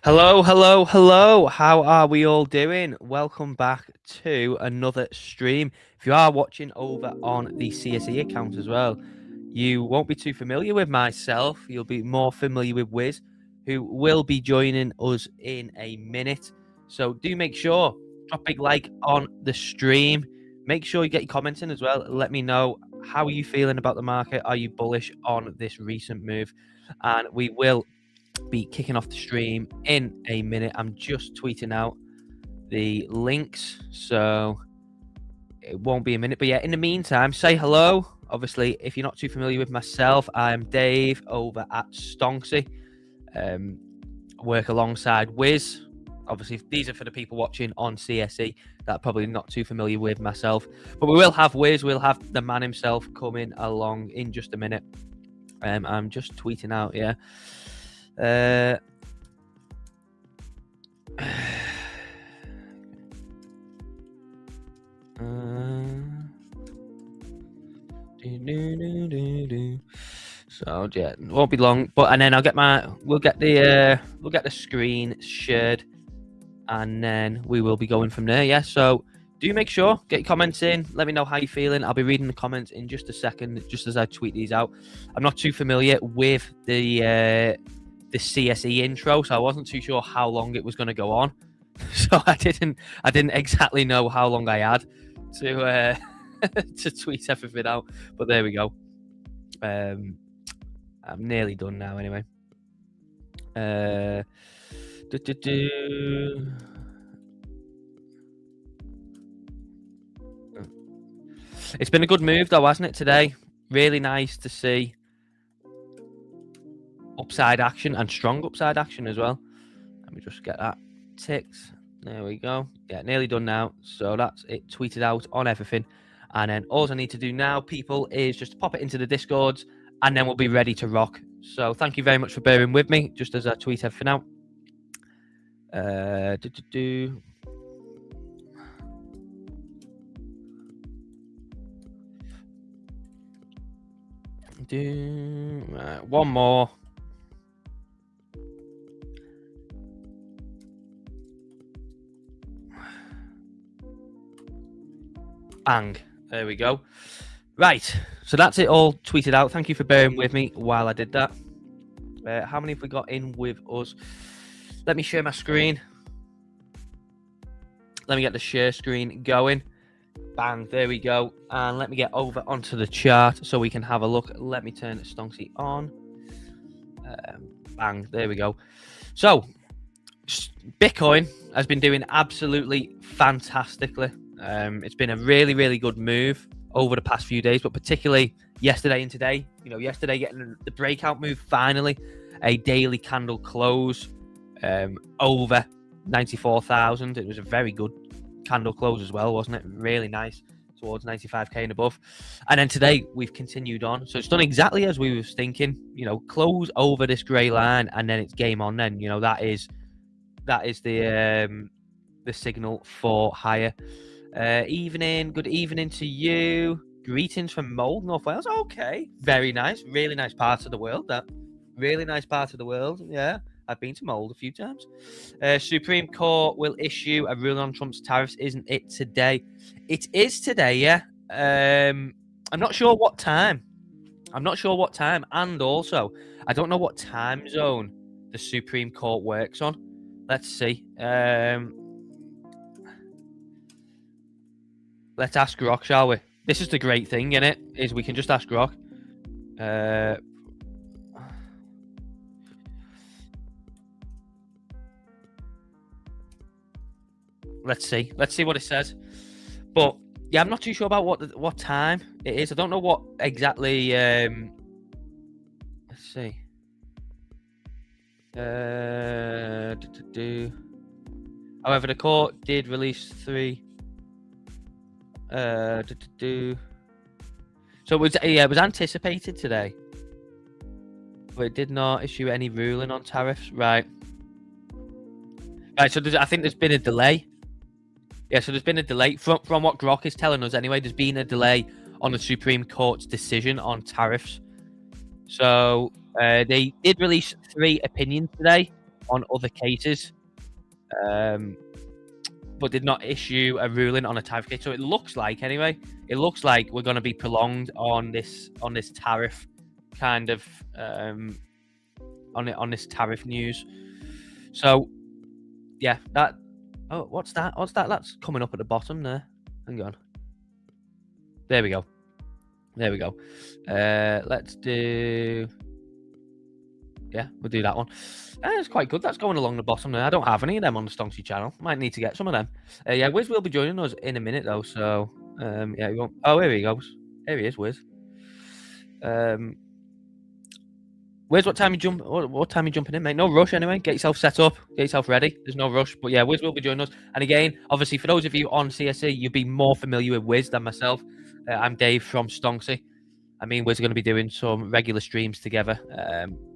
Hello, hello, hello. How are we all doing? Welcome back to another stream. If you are watching over on the CSE account as well, you won't be too familiar with myself. You'll be more familiar with Wiz, who will be joining us in a minute. So do make sure, drop a big like on the stream. Make sure you get your comments in as well. Let me know, how are you feeling about the market? Are you bullish on this recent move? And we will be kicking off the stream in a minute. I'm just tweeting out the links, so it won't be a minute. But yeah, in the meantime, say hello. Obviously, if you're not too familiar with myself, I'm Dave over at Stonksy. Work alongside Wiz. Obviously, these are for the people watching on CSE that are probably not too familiar with myself. But we will have Wiz, we'll have the man himself coming along in just a minute. I'm just tweeting out, yeah. So yeah, it won't be long, but and then we'll get the screen shared, and then we will be going from there. Yeah, so do make sure, get your comments in, let me know how you're feeling. I'll be reading the comments in just a second, just as I tweet these out. I'm not too familiar with the CSE intro, so I wasn't too sure how long it was going to go on. So I didn't exactly know how long I had to to tweet everything out. But there we go. I'm nearly done now anyway. It's been a good move though, hasn't it, today? Really nice to see upside action and strong upside action as well. Let me just get that ticked. There we go. Yeah, nearly done now. So that's it tweeted out on everything. And then all I need to do now, people, is just pop it into the Discords, and then we'll be ready to rock. So thank you very much for bearing with me, just as I tweet everything out. One more. Bang. There we go. Right. So that's it all tweeted out. Thank you for bearing with me while I did that. How many have we got in with us? Let me share my screen. Let me get the share screen going. Bang. There we go. And let me get over onto the chart so we can have a look. Let me turn Stonksy on. Bang. There we go. So Bitcoin has been doing absolutely fantastically. It's been a really, really good move over the past few days, but particularly yesterday and today. You know, yesterday getting the breakout move, finally, a daily candle close over 94,000. It was a very good candle close as well, wasn't it? Really nice, towards 95k and above. And then today we've continued on, so it's done exactly as we was thinking. You know, close over this grey line, and then it's game on. Then you know that is the signal for higher. Evening, good evening to you. Greetings from Mold, North Wales. Okay, very nice, really nice part of the world. That really nice part of the world. Yeah, I've been to Mold a few times. Supreme Court will issue a ruling on Trump's tariffs, isn't it today? It is today. Yeah. I'm not sure what time. And also I don't know what time zone the Supreme Court works on. Let's see. Let's ask Rock, shall we? This is the great thing, innit? Is we can just ask Rock. Let's see. Let's see what it says. But yeah, I'm not too sure about what time it is. I don't know what exactly. Let's see. However, the court did release 3. So it was anticipated today, but it did not issue any ruling on tariffs. Right. So I think there's been a delay. Yeah, so there's been a delay from what Grok is telling us anyway. There's been a delay on the Supreme Court's decision on tariffs. So they did release 3 opinions today. on other cases, but did not issue a ruling on a tariff case. So it looks like, anyway, it looks like we're going to be prolonged on this tariff kind of on this tariff news. So yeah, that. Oh, what's that? What's that? That's coming up at the bottom there. Hang on. There we go. There we go. Let's do. Yeah, we'll do that one. It's quite good. That's going along the bottom there. I don't have any of them on the Stonksy channel. Might need to get some of them. Yeah, Wiz will be joining us in a minute though. So yeah, we won't. Oh, here he goes. Here he is, Wiz. Wiz, what time you jumping in, mate? No rush anyway. Get yourself set up. Get yourself ready. There's no rush. But yeah, Wiz will be joining us. And again, obviously, for those of you on CSE, you'll be more familiar with Wiz than myself. I'm Dave from Stonksy. I mean, we're going to be doing some regular streams together,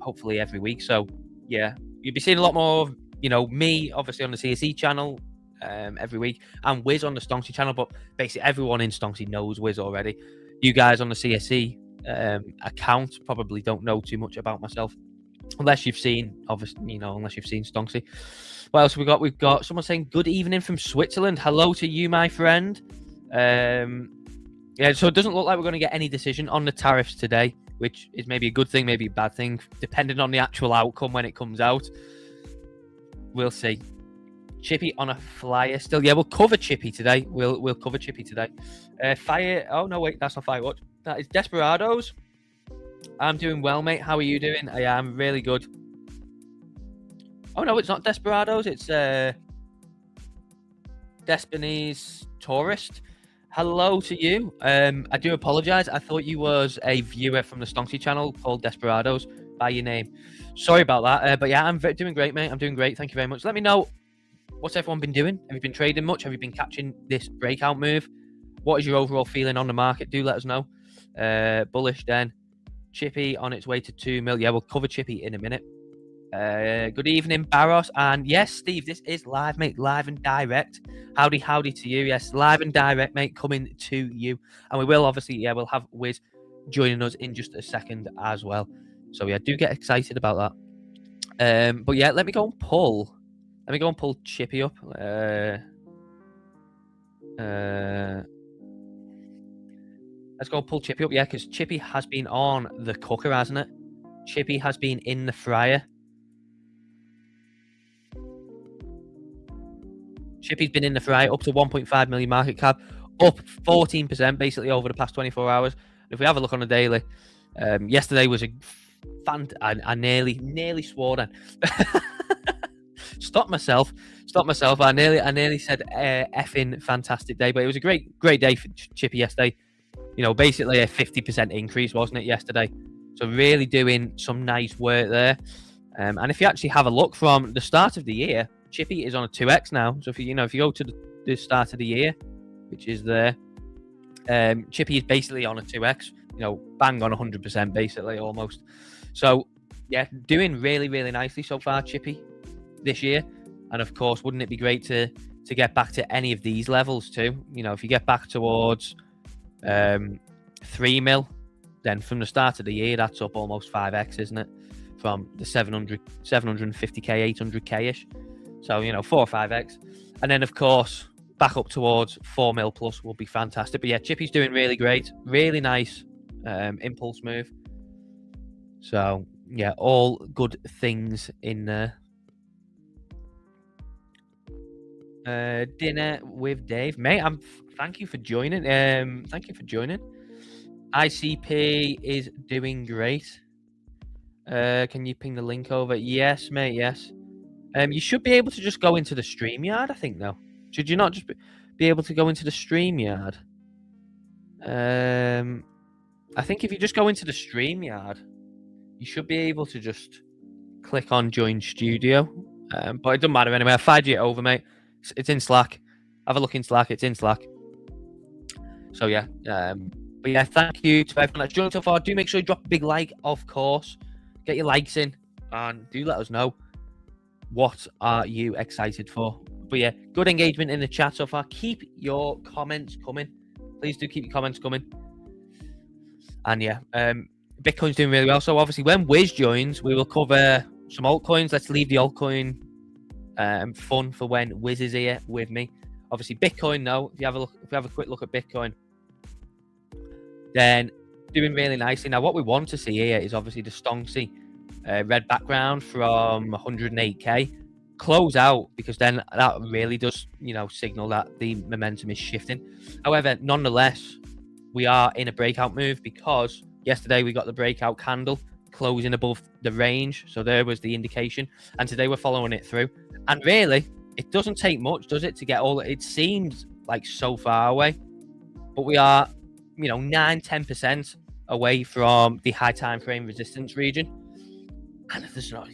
hopefully every week. So, yeah, you'll be seeing a lot more of, me, obviously, on the CSE channel every week, and Wiz on the Stonksy channel. But basically, everyone in Stonksy knows Wiz already. You guys on the CSE account probably don't know too much about myself, unless you've seen, obviously, unless you've seen Stonksy. What else have we got? We've got someone saying, good evening from Switzerland. Hello to you, my friend. Yeah, so it doesn't look like we're going to get any decision on the tariffs today, which is maybe a good thing, maybe a bad thing, depending on the actual outcome when it comes out. We'll see. Chippy on a flyer still. Yeah, we'll cover Chippy today. We'll cover Chippy today. Fire. Oh, no, wait, that's not Firewatch. That is Desperados. I'm doing well, mate. How are you doing? I am really good. Oh, no, it's not Desperados. It's Destiny's Tourist. Hello to you. I do apologize. I thought you was a viewer from the Stonksy channel called Desperados by your name. Sorry about that. But yeah, I'm doing great, mate. I'm doing great. Thank you very much. Let me know, what's everyone been doing? Have you been trading much? Have you been catching this breakout move? What is your overall feeling on the market? Do let us know. Bullish then. Chippy on its way to 2 mil. Yeah, we'll cover Chippy in a minute. Good evening, Barros. And yes, Steve, this is live, mate. Live and direct. Howdy to you. Yes, live and direct, mate, coming to you. And we will, obviously, yeah, we'll have Wiz joining us in just a second as well. So, yeah, do get excited about that. But, yeah, let me go and pull Chippy up. Let's go and pull Chippy up, yeah, because Chippy has been on the cooker, hasn't it? Chippy has been in the fryer. Chippy's been in the fryer, up to 1.5 million market cap, up 14% basically over the past 24 hours. If we have a look on the daily, yesterday was I nearly swore then. Stop myself. I nearly said effing fantastic day, but it was a great day for Chippy yesterday. Basically a 50% increase, wasn't it, yesterday? So really doing some nice work there. And if you actually have a look from the start of the year, Chippy is on a 2x now. So if you go to the start of the year, which is there, Chippy is basically on a 2x. Bang on 100% basically, almost. So yeah, doing really, really nicely so far, Chippy, this year. And of course, wouldn't it be great to get back to any of these levels too? If you get back towards 3 mil, then from the start of the year, that's up almost 5x, isn't it? From the 750k, 800k ish. So 4 or 5x, and then of course back up towards 4 mil plus will be fantastic. But yeah, Chippy's doing really great, really nice impulse move. So yeah, all good things in there. Dinner with Dave, mate. Thank you for joining. ICP is doing great. Can you ping the link over? Yes, mate. Yes. You should be able to just go into the StreamYard, I think, though. Should you not just be able to go into the StreamYard? I think if you just go into the StreamYard, you should be able to just click on Join Studio. But it doesn't matter anyway. I fired you over, mate. It's in Slack. Have a look in Slack. It's in Slack. So, yeah. But, yeah, thank you to everyone that's joined so far. Do make sure you drop a big like, of course. Get your likes in. And do let us know. What are you excited for? But yeah, good engagement in the chat so far. Keep your comments coming. Please do keep your comments coming. And yeah, Bitcoin's doing really well. So obviously when Wiz joins, we will cover some altcoins. Let's leave the altcoin fun for when Wiz is here with me. Obviously, Bitcoin. If you have a quick look at Bitcoin, then doing really nicely. Now, what we want to see here is obviously the Stonksy red background from 108k close out, because then that really does, signal that the momentum is shifting. However, nonetheless, we are in a breakout move, because yesterday we got the breakout candle closing above the range, so there was the indication, and today we're following it through. And really, it doesn't take much, does it, to get all it seems like so far away, but we are 9-10% away from the high time frame resistance region. And there's not,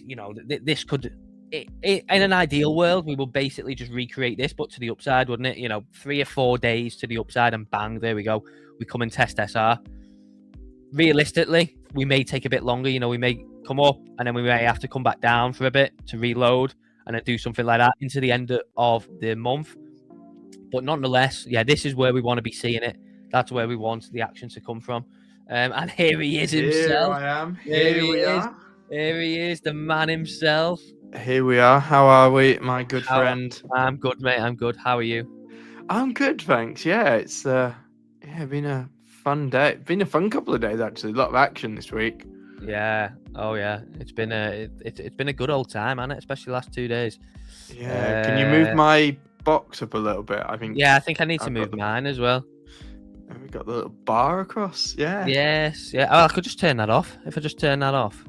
this could, in an ideal world, we will basically just recreate this, but to the upside, wouldn't it? 3 or 4 days to the upside, and bang, there we go. We come and test SR. Realistically, we may take a bit longer. We may come up, and then we may have to come back down for a bit to reload, and then do something like that into the end of the month. But nonetheless, yeah, this is where we want to be seeing it. That's where we want the action to come from. And here he is himself. Here I am. Here he is, the man himself. Here we are. How are we, my good friend? I'm good, mate. I'm good. How are you? I'm good, thanks. Yeah, it's been a fun day. Been a fun couple of days, actually. A lot of action this week. Yeah. Oh yeah. It's been a good old time, hasn't it? Especially the last 2 days. Yeah. Can you move my box up a little bit? I think. Yeah, I think I need to move mine as well. And we got the little bar across. Yeah. Yes. Yeah. Oh, I could just turn that off. If I just turn that off.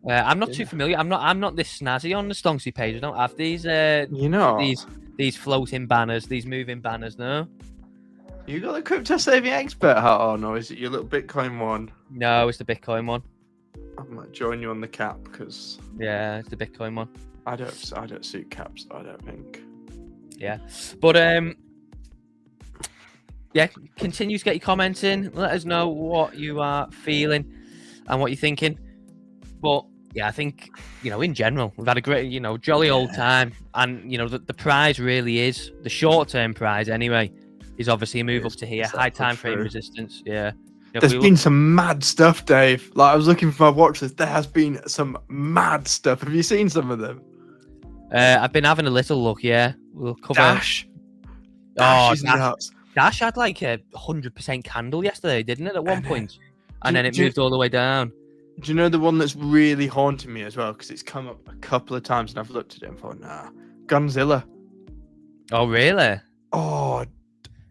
I'm not too familiar. I'm not this snazzy on the Stonksy page. I don't have these. These floating banners, these moving banners. No. You got the crypto saving expert hat on, or is it your little Bitcoin one? No, it's the Bitcoin one. I might join you on the cap, because yeah, it's the Bitcoin one. I don't suit caps. I don't think. Yeah, but yeah, continue to get your comments in. Let us know what you are feeling and what you're thinking. But yeah, I think, in general, we've had a great, jolly old time. And, the prize really is, the short-term prize anyway, is obviously a move up to here. High time frame resistance. Yeah. There's been some mad stuff, Dave. Like, I was looking for my watch list. There has been some mad stuff. Have you seen some of them? I've been having a little look, yeah. We'll cover... Dash is nuts. Dash had like a 100% candle yesterday, didn't it, at one point? And then it moved all the way down. Do you know the one that's really haunting me as well? Because it's come up a couple of times and I've looked at it and thought, nah. Gunzilla. Oh, really? Oh,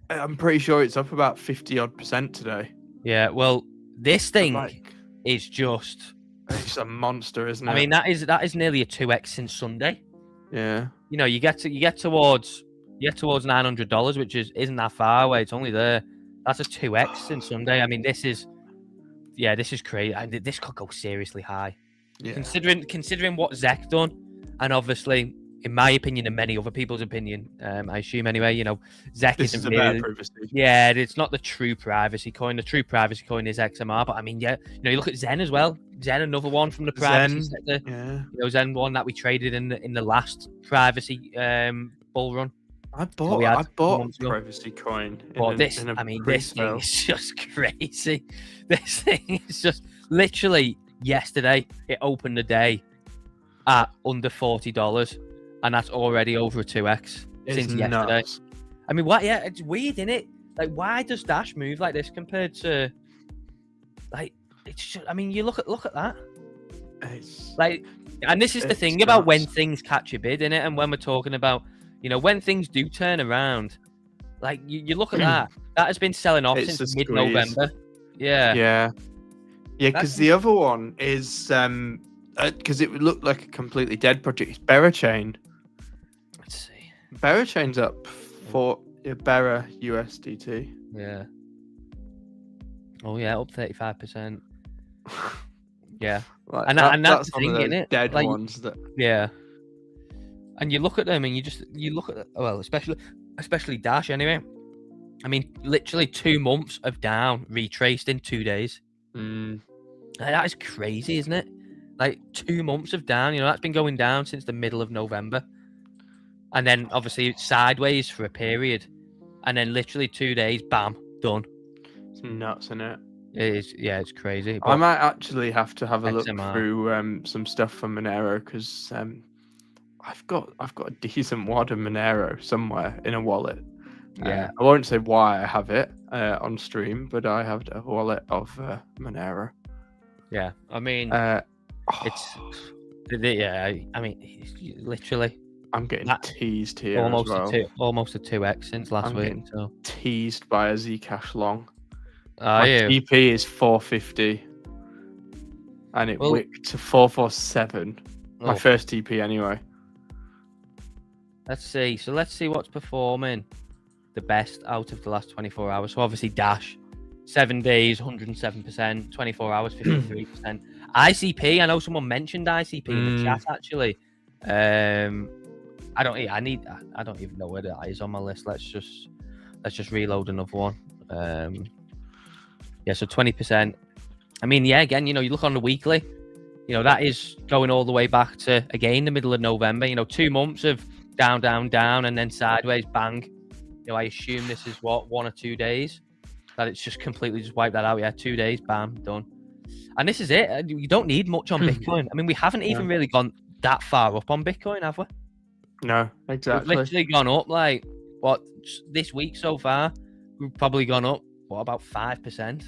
I'm pretty sure it's up about 50-odd% today. Yeah, well, this thing is just... It's a monster, isn't it? I mean, that is nearly a 2x since Sunday. Yeah. You get towards $900, which isn't that far away. It's only there. That's a 2x since Sunday. I mean, this is crazy. This could go seriously high. Yeah. Considering what Zek done, and obviously, in my opinion and many other people's opinion, I assume anyway, Zek isn't really... privacy. Yeah, it's not the true privacy coin. The true privacy coin is XMR, but I mean, yeah, you look at Zen as well. Zen, another one from the privacy sector. Yeah. Zen, one that we traded in the last privacy bull run. I bought privacy coin. This thing is just crazy. This thing is just literally yesterday. It opened the day at under $40, and that's already over a 2x since yesterday. Nuts. I mean, what? Yeah, it's weird, isn't it? Like, why does Dash move like this compared to like? It's just, I mean, you look at that. It's, like, and this is the thing about when things catch a bid, innit? And when we're talking about, when things do turn around, like you look at that has been selling off since mid-November. Yeah. Because the other one is because it would look like a completely dead project. It's Berachain. Let's see. Berachain's up for Bera USDT. Yeah. Oh yeah, up 35%. Yeah, and that's the thing, isn't it? Dead ones that. Yeah. And you look at them, and you look at, well, especially Dash anyway. I mean, literally 2 months of down retraced in 2 days. That is crazy, isn't it? Like 2 months of down. That's been going down since the middle of November, and then obviously it's sideways for a period, and then literally 2 days, bam, done. It's nuts, isn't it? It is, yeah, it's crazy. I But might actually have to have a look XMR, through some stuff from Monero because I've got a decent wad of Monero somewhere in a wallet. yeah, I won't say why I have it on stream, but I have a wallet of Monero. yeah. I mean, it's yeah. I mean, literally, I'm getting teased here almost as well. almost a 2x since last I'm week. getting So, teased by a Zcash long. are My you? TP is 450, and it wicked to 447. My first TP anyway. Let's see. So let's see what's performing the best out of the last 24 hours. So obviously Dash, 7 days, 107%, 24 hours, 53%. ICP, I know someone mentioned ICP in the chat actually. I don't even know where that is on my list. Let's just reload another one. Yeah, so 20%. I mean, yeah, again, you look on the weekly, that is going all the way back to, again, the middle of November, 2 months of down, down, down, and then sideways, bang. I assume this is 1 or 2 days that it's just completely just wiped that out. Yeah, 2 days, bam, done. And this is it. You don't need much on Bitcoin. I mean, we haven't even really gone that far up on Bitcoin, have we? No, exactly. We've literally gone up like, this week so far, we've probably gone up, about 5%.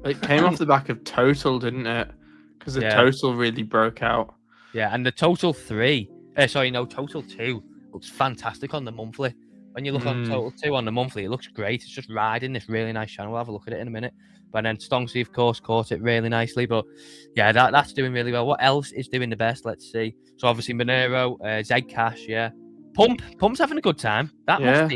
It came off the back of Total, didn't it? Because the Total really broke out. Yeah, and the Total 2 looks fantastic on the monthly. When you look on Total 2 on the monthly, it looks great. It's just riding this really nice channel. We'll have a look at it in a minute. But then Stonksy, of course, caught it really nicely. But yeah, that's doing really well. What else is doing the best? Let's see. So obviously Monero, Zcash, yeah. Pump's having a good time. That must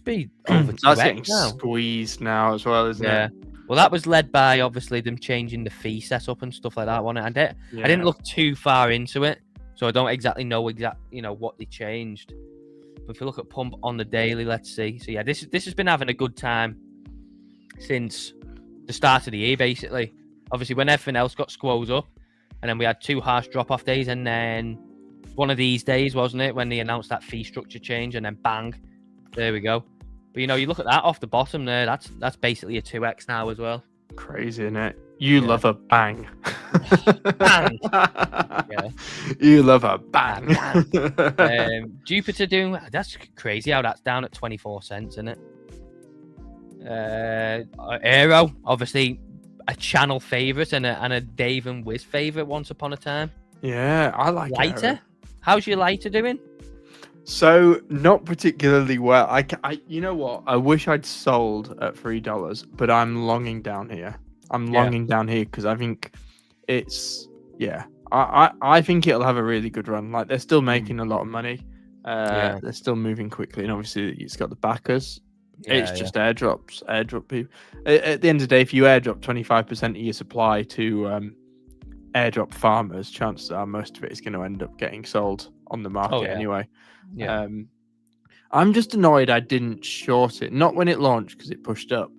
be over 2x That's getting now. Squeezed now as well, isn't it? Well, that was led by obviously them changing the fee setup and stuff like that, wasn't it? I didn't look too far into it, so I don't exactly know what they changed. But if you look at Pump on the daily, let's see. So yeah, this has been having a good time since the start of the year, basically. Obviously, when everything else got squoze up, and then we had 2 harsh drop-off days, and then one of these days, wasn't it, when they announced that fee structure change, and then bang, there we go. But you look at that off the bottom there, that's basically a 2x now as well. Crazy, isn't it? You love a bang. Bang. Yeah. You love a bang. Jupiter doing, that's crazy how that's down at 24 cents, isn't it? Aero, obviously a channel favorite and a Dave and Wiz favorite once upon a time. Yeah, I like Lighter. Aero. How's your lighter doing? So not particularly well. I you know what? I wish I'd sold at $3, but I'm longing down here. I'm longing down here because I think it's I think it'll have a really good run. Like they're still making a lot of money. They're still moving quickly, and obviously it's got the backers. It's just airdrop people. At the end of the day, if you airdrop 25% of your supply to airdrop farmers, chances are most of it is going to end up getting sold on the market anyway. Yeah. I'm just annoyed I didn't short it. Not when it launched because it pushed up,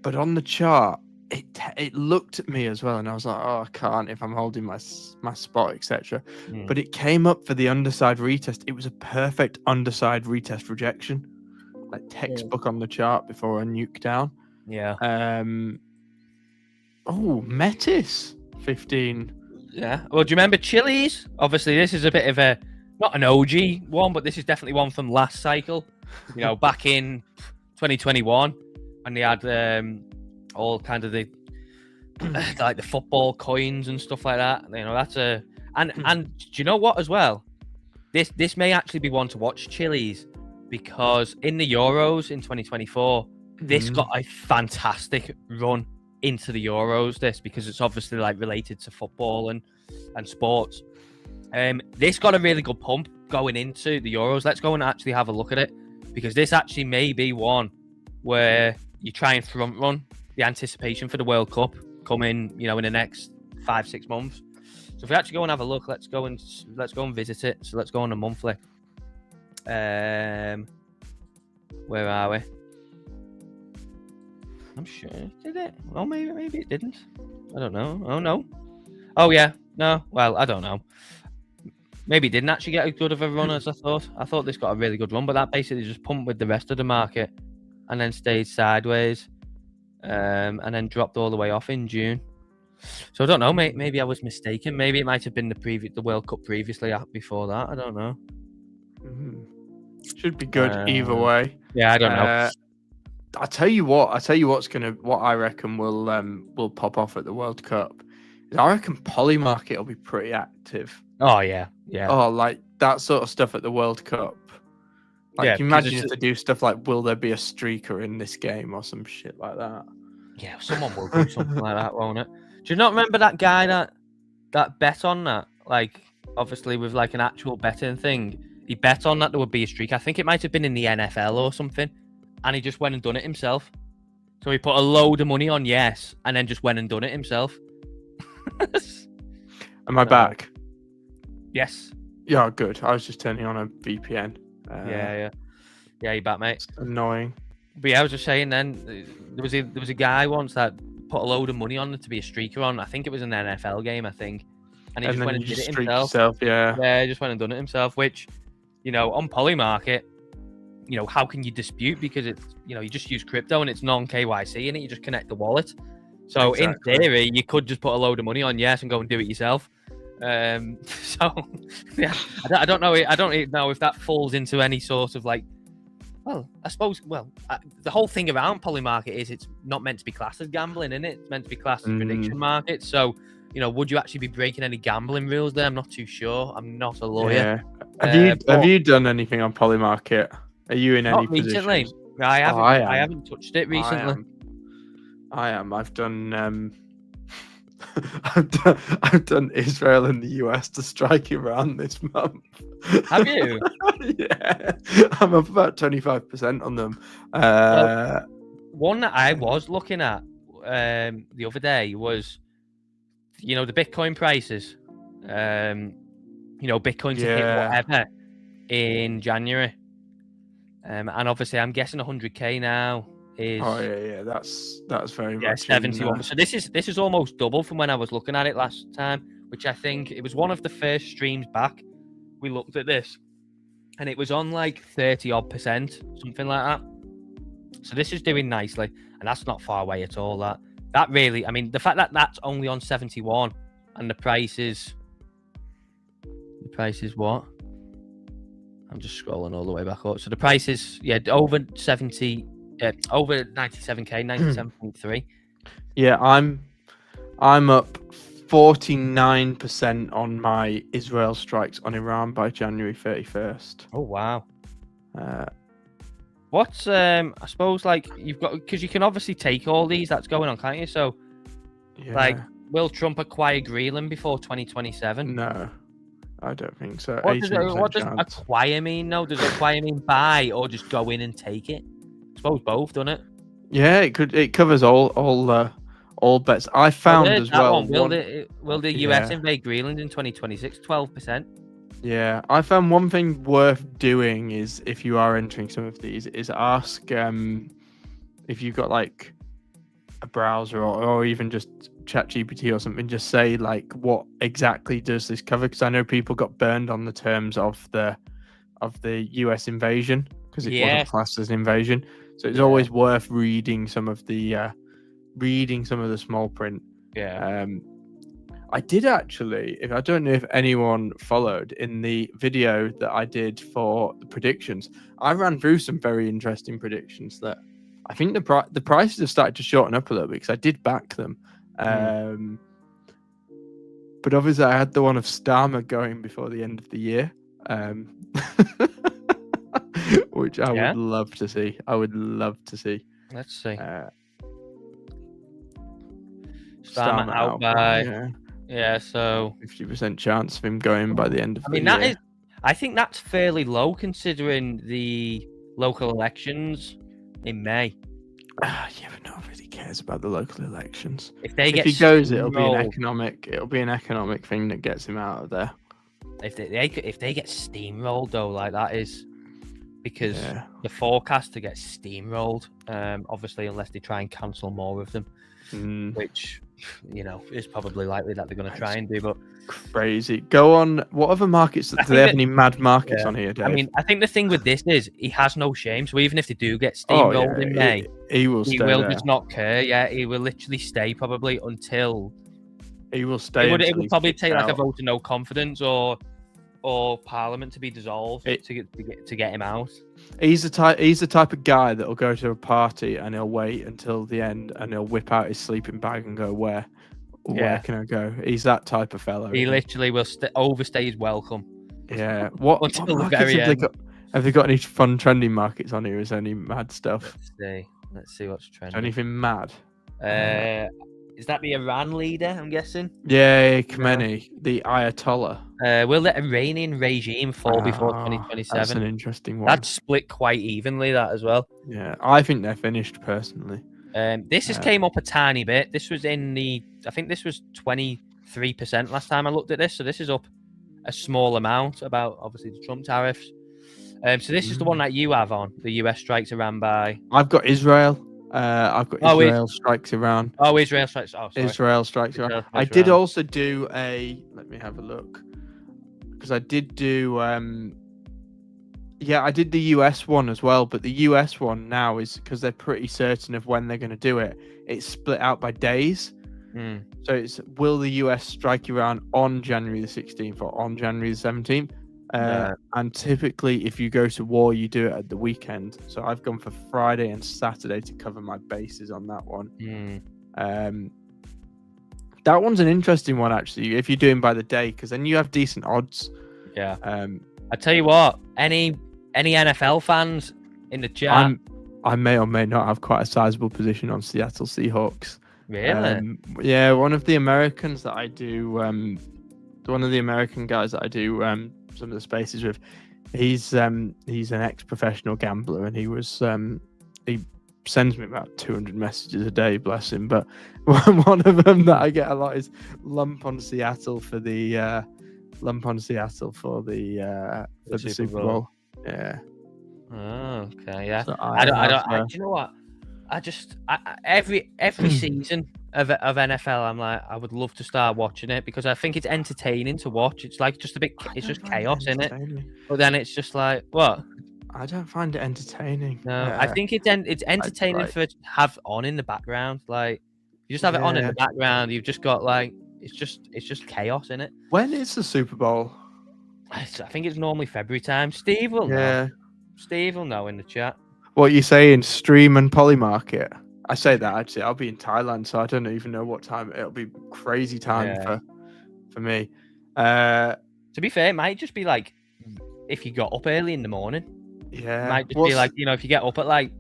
but on the chart, it looked at me as well, and I was like, oh, I can't if I'm holding my spot, etc. But it came up for the underside retest. It was a perfect underside retest rejection, like textbook on the chart before a nuke down. Yeah. Oh, Metis 15. Yeah. Well, do you remember Chili's? Obviously, this is a bit of a not an OG one, but this is definitely one from last cycle. Back in 2021, and they had all kind of the like the football coins and stuff like that. That's a and do you know what as well? This may actually be one to watch, Chili's, because in the Euros in 2024, this got a fantastic run into the Euros. Because it's obviously like related to football and sports. This got a really good pump going into the Euros. Let's go and actually have a look at it, because this actually may be one where you try and front run the anticipation for the World Cup coming, in the next 5-6 months. So if we actually go and have a look, let's go and visit it. So let's go on the monthly. Where are we? I'm sure it did it. Oh, maybe it didn't. I don't know. Oh no. Oh yeah. No. Well, I don't know. Maybe it didn't actually get as good of a run as I thought. I thought this got a really good run, but that basically just pumped with the rest of the market and then stayed sideways. and then dropped all the way off in June. So I don't know, mate. Maybe I was mistaken. Maybe it might have been the World Cup previously before that. I don't know. Should be good either way. Yeah, I don't know. I tell you what I reckon will pop off at the World Cup. I reckon Polymarket will be pretty active. Oh yeah. Oh, like that sort of stuff at the World Cup. Like, can you imagine if they do stuff like, will there be a streaker in this game or some shit like that? Yeah, someone will do something like that, won't it? Do you not remember that guy that bet on that? Like, obviously with like an actual betting thing, he bet on that there would be a streak. I think it might have been in the NFL or something, and he just went and done it himself. So he put a load of money on yes, and then just went and done it himself. Am I back? Yes. Yeah, good. I was just turning on a VPN. Yeah, you back, mate. It's annoying. But yeah, I was just saying then, there was a guy once that put a load of money on it to be a streaker on. I think it was an NFL game, I think. And he just went and did it himself. Yeah, he just went and done it himself, which, you know, on Polymarket, you know, how can you dispute? Because it's, you know, you just use crypto and it's non-KYC in it. You just connect the wallet. So in theory, you could just put a load of money on yes and go and do it yourself. So yeah, I don't know. I don't even know if that falls into any sort of like. Well, I suppose. Well, the whole thing around Polymarket is it's not meant to be classed as gambling, isn't it? It's meant to be classed as prediction market. So, you know, would you actually be breaking any gambling rules there? I'm not too sure. I'm not a lawyer. Yeah. Have you done anything on Polymarket? Are you in any recently? positions? I haven't. I haven't touched it recently. I am. I've done. I've done Israel and the US to strike Iran this month. Have you? Yeah, I'm up about 25% on them. One that I was looking at the other day was, you know, the Bitcoin prices. You know, Bitcoin to hit whatever in January. And obviously, I'm guessing 100k now is. Oh yeah, that's very much 71. So this is almost double from when I was looking at it last time, which I think it was one of the first streams back. We looked at this, and it was on like 30-odd%, something like that. So this is doing nicely, and that's not far away at all. That really, I mean, the fact that that's only on 71, and the price is what? I'm just scrolling all the way back up. So the price is over 70. Over 97k, 97.3. Yeah, I'm up 49% on my Israel strikes on Iran by January 31st. Oh wow. What's I suppose like you've got, because you can obviously take all these that's going on, can't you? So like, will Trump acquire Greenland before 2027? No, I don't think so. What does acquire mean? No, does acquire mean buy or just go in and take it? I suppose both, doesn't it? Yeah, it covers all bets. I found as well. Will the US invade Greenland in 2026? 12%. Yeah, I found one thing worth doing is, if you are entering some of these, is ask if you've got like a browser or even just ChatGPT or something, just say like, what exactly does this cover? Because I know people got burned on the terms of the US invasion because it wasn't classed as an invasion. So it's always worth reading some of the small print. Yeah. I did actually, I don't know if anyone followed in the video that I did for the predictions, I ran through some very interesting predictions that I think the prices have started to shorten up a little bit because I did back them. But obviously I had the one of Starmer going before the end of the year. Which I would love to see. Let's see. Starmer out by so 50% chance of him going by the end of the year. I think that's fairly low considering the local elections in May. Yeah, but no one really cares about the local elections. If he goes, it'll be an economic thing that gets him out of there. If they get steamrolled though, like that is because the forecast to get steamrolled, obviously, unless they try and cancel more of them, which you know, it's probably likely that they're going to try and do. But crazy. Go on. What other markets? Do they have any mad markets on here, Dave? I mean, I think the thing with this is he has no shame. So even if they do get Oh, steamrolled in May, he will stay there. just not care. Yeah, he will literally stay probably until he will stay. It would probably take like a vote of no confidence or Parliament to be dissolved to get him out. He's the type of guy that will go to a party and he'll wait until the end and he'll whip out his sleeping bag and go, where can I go? He's that type of fellow. He literally will overstay his welcome. Yeah. What until the very end. Have they got any fun trending markets on here? Is there any mad stuff? Let's see what's trending. Anything mad? Is that the Iran leader, I'm guessing? Yeah, Khamenei, the Ayatollah. Will the Iranian regime fall before 2027? That's an interesting one. That's split quite evenly, that as well. Yeah, I think they're finished, personally. This has came up a tiny bit. This was I think this was 23% last time I looked at this. So this is up a small amount, about obviously the Trump tariffs. So this is the one that you have on. The US strikes Iran by... I've got Israel. I've got Israel strikes Iran. Oh, Israel strikes. Oh, sorry. Israel strikes Iran. I did also do let me have a look, because I did do I did the US one as well, but the US one now is, because they're pretty certain of when they're going to do it, it's split out by days. So it's, will the US strike Iran on January the 16th or on January the 17th? And typically, if you go to war, you do it at the weekend. So I've gone for Friday and Saturday to cover my bases on that one. That one's an interesting one, actually, if you're doing by the day, because then you have decent odds. Yeah. I tell you what, any NFL fans in the chat? I may or may not have quite a sizable position on Seattle Seahawks. Really? Yeah, one of the Americans that I do, one of the American guys that I do some of the spaces with, he's an ex-professional gambler, and he was he sends me about 200 messages a day, bless him. But one of them that I get a lot is lump on Seattle for the Super Bowl. Yeah. Oh, okay. Yeah. So do you know what? Every season of NFL, I'm like, I would love to start watching it, because I think it's entertaining to watch. It's like just it's just chaos in it. But then it's just like, what? I don't find it entertaining. No, I think it's entertaining to have on in the background. Like, you just have it on in the background. You've just got like, it's just chaos in it. When is the Super Bowl? I think it's normally February time. Steve will know. Steve will know in the chat. What you saying? Stream and Polymarket. I say that actually. I'll be in Thailand, so I don't even know what time. It'll be crazy time for me. To be fair, it might just be like if you got up early in the morning. Yeah. It might just be like, if you get up at like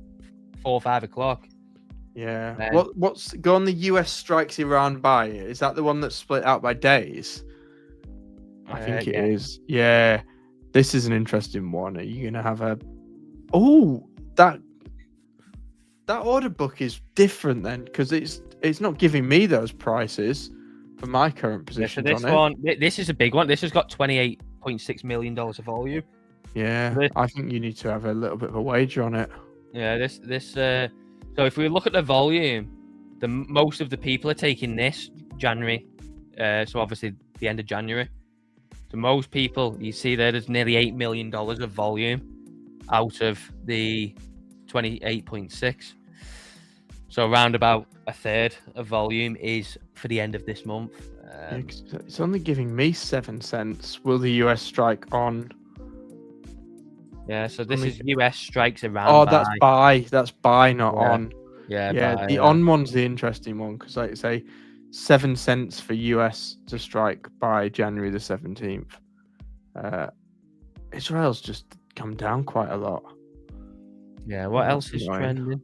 4 or 5 o'clock. Yeah. What's go on the US strikes Iran by? Is that the one that's split out by days? I think it is. Yeah. This is an interesting one. Are you gonna have a that order book is different then, because it's not giving me those prices for my current position. This is a big one. This has got $28.6 million of volume. Yeah, I think you need to have a little bit of a wager on it. Yeah, so if we look at the volume, most of the people are taking this January. So obviously the end of January. So most people, you see there's nearly $8 million of volume out of the 28.6. So around about a third of volume is for the end of this month. It's only giving me 7 cents. Will the US strike on? Yeah, so this is US strikes Iran. Oh, that's buy. That's buy, not on. Yeah, buy, the on one's the interesting one, because like I say, 7 cents for US to strike by January the 17th. Israel's just come down quite a lot. Yeah, what else is trending?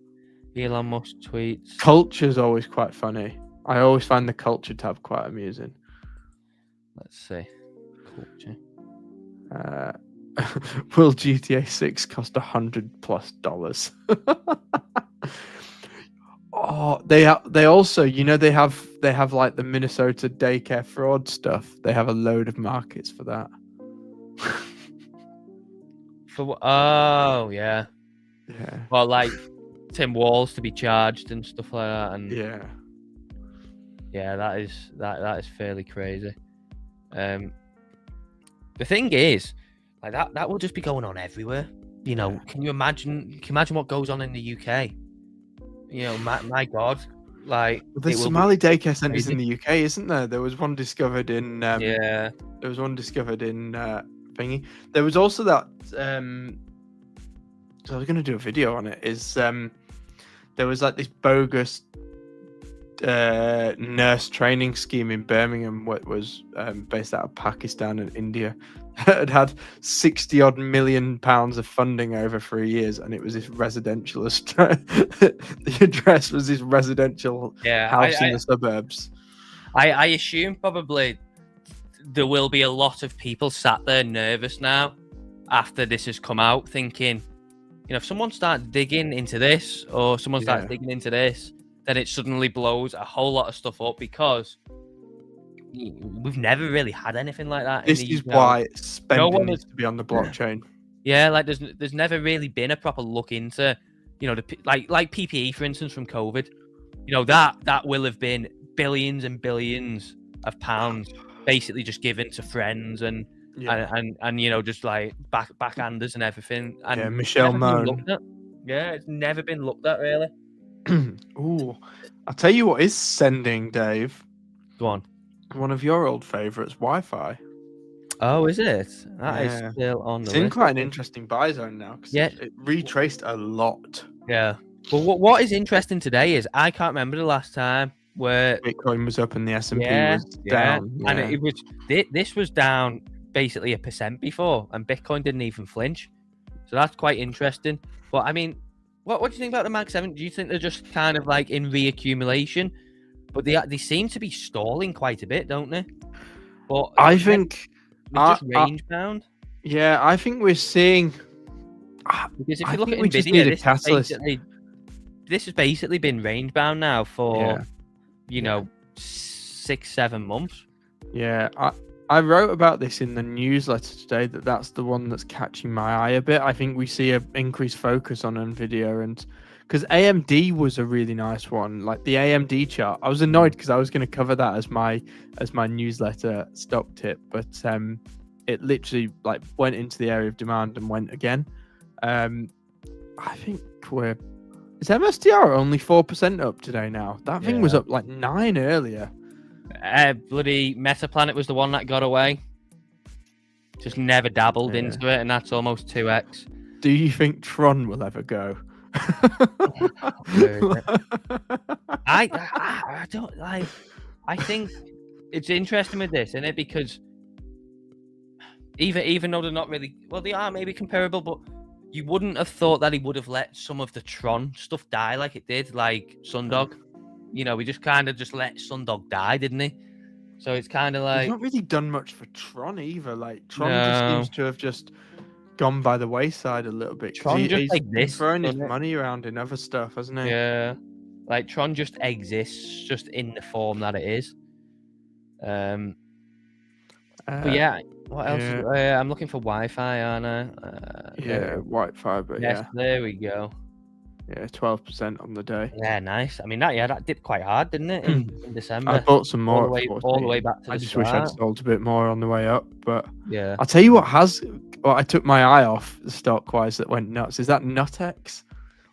Elon Musk tweets. Culture's always quite funny. I always find the culture tab quite amusing. Let's see. Culture. Will GTA 6 cost $100+? Oh, they also, they have like the Minnesota daycare fraud stuff. They have a load of markets for that. Oh yeah. Yeah. Well, like Tim Walls to be charged and stuff like that, and Yeah, that is fairly crazy. The thing is, like that will just be going on everywhere. You know, can you imagine what goes on in the UK? You know, my God, like Well, there's it will Somali be daycare centres crazy. in the UK, isn't there? There was one discovered in Yeah, there was one discovered in thingy. There was also that so I was going to do a video on it. Is there was like this bogus nurse training scheme in Birmingham, what was based out of Pakistan and India. It had 60 odd million pounds of funding over 3 years, and it was this residential. The address was this residential house in the suburbs. I assume probably there will be a lot of people sat there nervous now after this has come out, thinking, you know, if someone starts digging into this or someone starts digging into this, then it suddenly blows a whole lot of stuff up, because we've never really had anything like that. This is why spending needs to be on the blockchain. Yeah, like there's never really been a proper look into, you know, like PPE, for instance, from COVID. You know, that will have been billions and billions of pounds basically just given to friends and you know, just like backhanders and everything. And Michelle Moan. Yeah, it's never been looked at really. Ooh, I'll tell you what is sending, Dave. Go on. One of your old favourites, Wi-Fi. Oh, is it? That is still on the list. It's in quite an interesting buy zone now, because it retraced a lot. Yeah. Well, what is interesting today is I can't remember the last time where Bitcoin was up and the S&P was down. Yeah. And it was this was down basically 1% before, and Bitcoin didn't even flinch. So that's quite interesting. But I mean, what do you think about the Mag 7? Do you think they're just kind of like in reaccumulation? But they seem to be stalling quite a bit, don't they? But I think just range bound. Yeah, I think we're seeing. Because if you look at Nvidia, this has basically been range bound now for you know 6-7 months. Yeah, I wrote about this in the newsletter today, that's the one that's catching my eye a bit. I think we see an increased focus on Nvidia, and because AMD was a really nice one, like the AMD chart. I was annoyed because I was going to cover that as my newsletter stock tip, but it literally like went into the area of demand and went again. I think is MSTR only 4% up today now? That thing was up like 9 earlier. Bloody Metaplanet was the one that got away. Just never dabbled into it, and that's almost 2x. Do you think Tron will ever go? I don't like. I think it's interesting with this, isn't it? Because even though they're not really, well, they are maybe comparable, but you wouldn't have thought that he would have let some of the Tron stuff die like it did, like Sundog. You know, we just kind of just let Sundog die, didn't he? So it's kind of like he's not really done much for Tron either. Like Tron just seems to have just gone by the wayside a little bit. Tron just he's throwing his money around in other stuff, hasn't he? Yeah, like Tron just exists, just in the form that it is. But yeah, what else? I'm looking for Wi-Fi, aren't I? Wi-Fi, but yes, there we go. Yeah, 12% on the day. Yeah, nice. I mean, that dipped quite hard, didn't it, in December? I bought some more. All the way back to I just wish I'd sold a bit more on the way up, but yeah. I'll tell you what I took my eye off stock-wise that went nuts. Is that Nutex?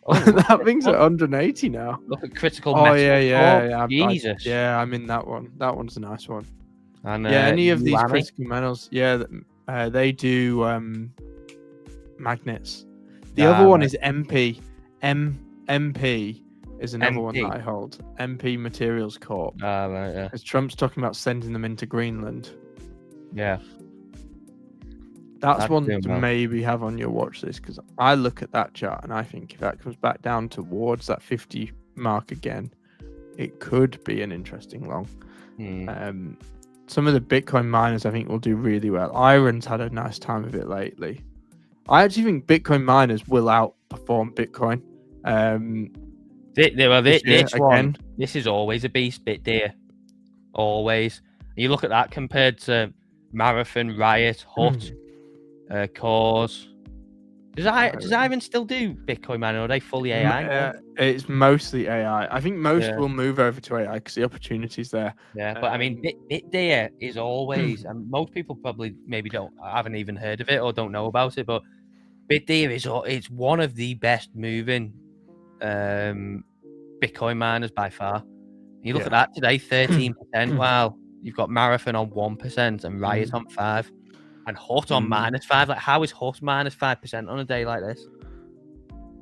Oh, that thing's at 180 now. Look at critical metal. Yeah. Jesus. I'm in that one. That one's a nice one. And any of these critical metals, they do magnets. The other one is MP. MP is another one that I hold. MP Materials Corp. Right, yeah. Because Trump's talking about sending them into Greenland. Yeah. That's one to maybe have on your watch list, because I look at that chart and I think if that comes back down towards that 50 mark again, it could be an interesting long. Some of the Bitcoin miners I think will do really well. Iron's had a nice time of it lately. I actually think Bitcoin miners will outperform Bitcoin. This is always a beast, BitDeer. Always. You look at that compared to Marathon, Riot, Hut, Cause. Does Iron still do Bitcoin mining, or are they fully AI? It's mostly AI. I think most Yeah. will move over to AI because the opportunity's there. Yeah, but I mean, BitDeer is always, and most people probably maybe haven't even heard of it or don't know about it, but BitDeer it's one of the best moving Bitcoin miners by far. You look at that today, 13%. Wow, you've got Marathon on 1% and Riot on 5%, and Hut on -5%. Like, how is Hut -5% on a day like this?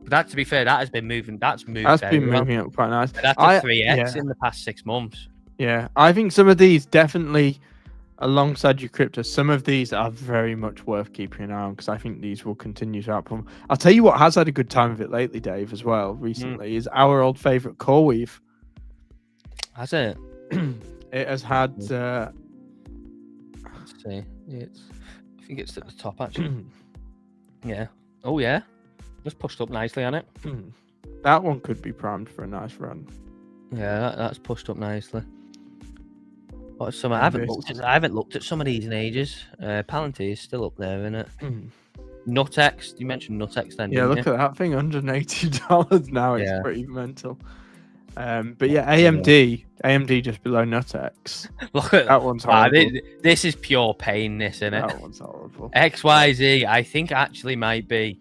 But that, to be fair, that has been moving. That's been moving up quite nice. And that's a 3x in the past 6 months. Yeah, I think some of these definitely, alongside your crypto, some of these are very much worth keeping an eye on because I think these will continue to outperform. I'll tell you what has had a good time of it lately, Dave, as well, recently, is our old favourite CoreWeave. Has it? It has had... let's see. I think it's at the top, actually. Yeah. Oh, yeah. Just pushed up nicely on it. That one could be primed for a nice run. Yeah, that's pushed up nicely. What some? I haven't looked at some of these in ages. Palantir is still up there, isn't it? Nutex. You mentioned Nutex then. Yeah, look at that thing, $180 now. It's pretty mental. But yeah, AMD just below Nutex. Look at that one's horrible. This is pure pain, this, isn't it? That one's horrible. XYZ, I think actually might be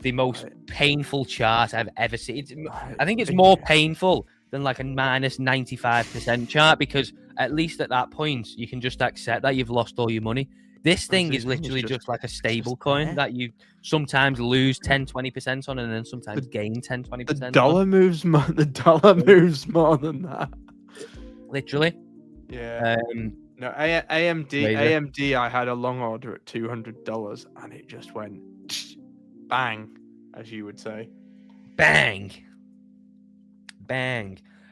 the most painful chart I've ever seen. I think it's more painful than like a -95% chart, because at least at that point you can just accept that you've lost all your money. This thing is literally just like a stable coin that you sometimes lose 10-20% on, and then sometimes gain 10-20%. The dollar moves more. The dollar moves more than that. Literally. Yeah. No, AMD. I had a long order at $200, and it just went bang, as you would say. Bang.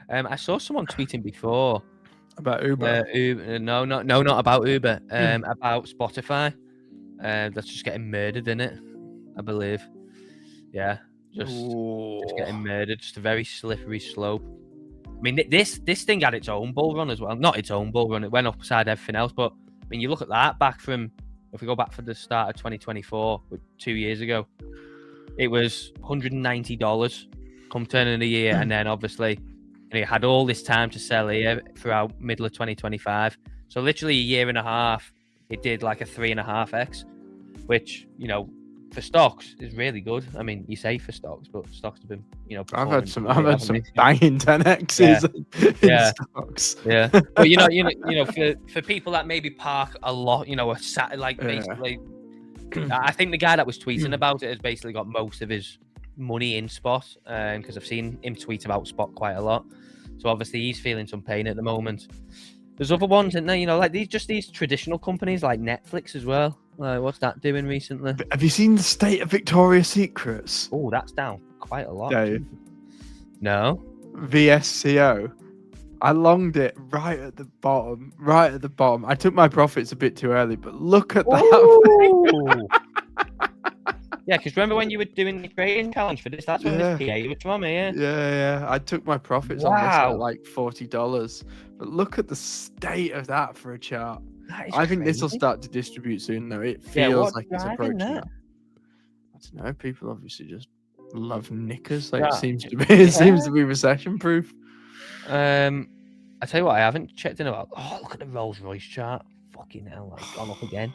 I saw someone tweeting before about Uber. No, not about Uber. About Spotify. That's just getting murdered, in it, I believe. Yeah, just getting murdered. Just a very slippery slope. I mean, this thing had its own bull run as well. Not its own bull run. It went up beside everything else. But I mean, you look at that back from, if we go back for the start of 2024, 2 years ago, it was $190 come turn of the year, and then obviously you had all this time to sell here throughout middle of 2025. So literally a year and a half, it did like a 3.5x, which, for stocks is really good. I mean, you say for stocks, but stocks have been, I've had some banging 10x's in stocks. Yeah, but for people that maybe park a lot, basically, I think the guy that was tweeting about it has basically got most of his money in spot, because I've seen him tweet about spot quite a lot. So obviously he's feeling some pain at the moment. There's other ones, and like these traditional companies like Netflix as well. What's that doing recently? Have you seen the state of Victoria's Secrets? Oh, that's down quite a lot. Dave. No. VSCO. I longed it right at the bottom. I took my profits a bit too early, but look at that. Yeah, because remember when you were doing the trading challenge for this? That's when this PA was from here. Yeah. I took my profits on this at like $40. But look at the state of that for a chart. I think this will start to distribute soon, though. It feels like it's approaching that. I don't know. People obviously just love knickers. Like it seems to be. It seems to be recession proof. I tell you what, I haven't checked in about. Oh, look at the Rolls Royce chart. Fucking hell, like gone up again.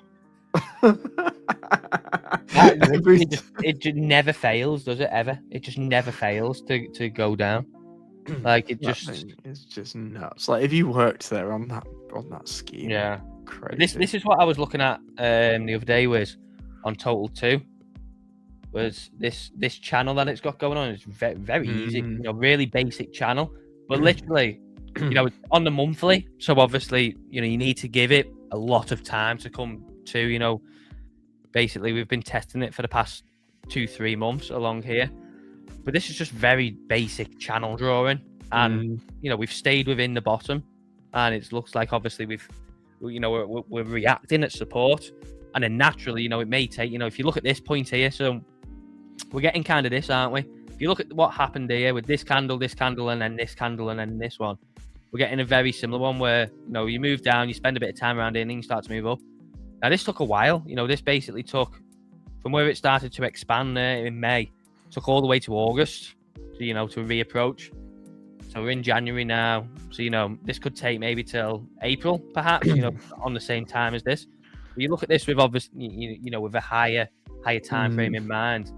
It just never fails, does it? Ever? It just never fails to go down. Like it's just nuts. Like if you worked there on that scheme, crazy. This is what I was looking at the other day, was on Total 2. Was this channel that it's got going on? It's very, very easy, really basic channel, but literally, on the monthly. So obviously, you need to give it a lot of time to come to, basically we've been testing it for the past 2-3 months along here, but this is just very basic channel drawing, and we've stayed within the bottom, and it looks like obviously we're reacting at support, and then naturally, it may take, if you look at this point here, so we're getting kind of this, aren't we? If you look at what happened here with this candle, and then this candle, and then this one, we're getting a very similar one where, you move down, you spend a bit of time around it, and then you start to move up. Now, this took a while. This basically took, from where it started to expand there in May, took all the way to August. to reapproach. So we're in January now. So, this could take maybe till April, perhaps, on the same time as this. But you look at this with obviously, with a higher time frame in mind.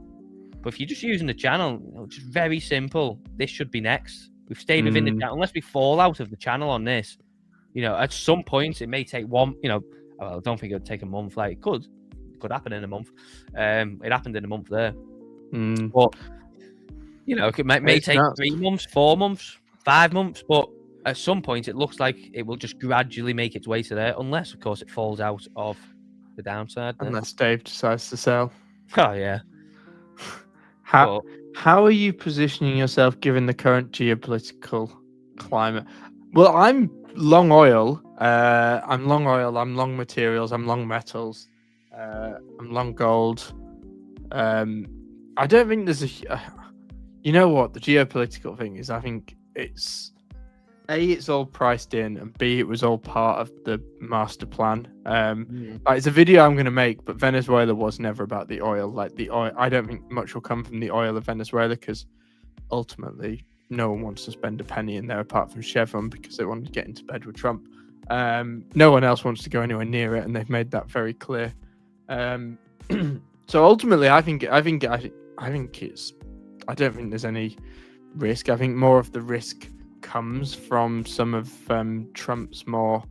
But if you're just using the channel, just very simple. This should be next. We've stayed within the channel. Unless we fall out of the channel on this, at some point it may take one, I don't think it would take a month. Like, it could happen in a month. It happened in a month there. But, it may take 3 months, 4 months, 5 months. But at some point, it looks like it will just gradually make its way to there. Unless, of course, it falls out of the downside. Unless Dave decides to sell. Oh, yeah. How are you positioning yourself given the current geopolitical climate? Well, I'm long oil. I'm long materials. I'm long metals. I'm long gold. I don't think there's you know what the geopolitical thing is? I think it's it's all priced in, and B, it was all part of the master plan. It's a video I'm going to make, but Venezuela was never about the oil. Like the oil, I don't think much will come from the oil of Venezuela because ultimately no one wants to spend a penny in there apart from Chevron because they want to get into bed with Trump. No one else wants to go anywhere near it, and they've made that very clear. So ultimately, I think it's. I don't think there's any risk. I think more of the risk comes from some of Trump's more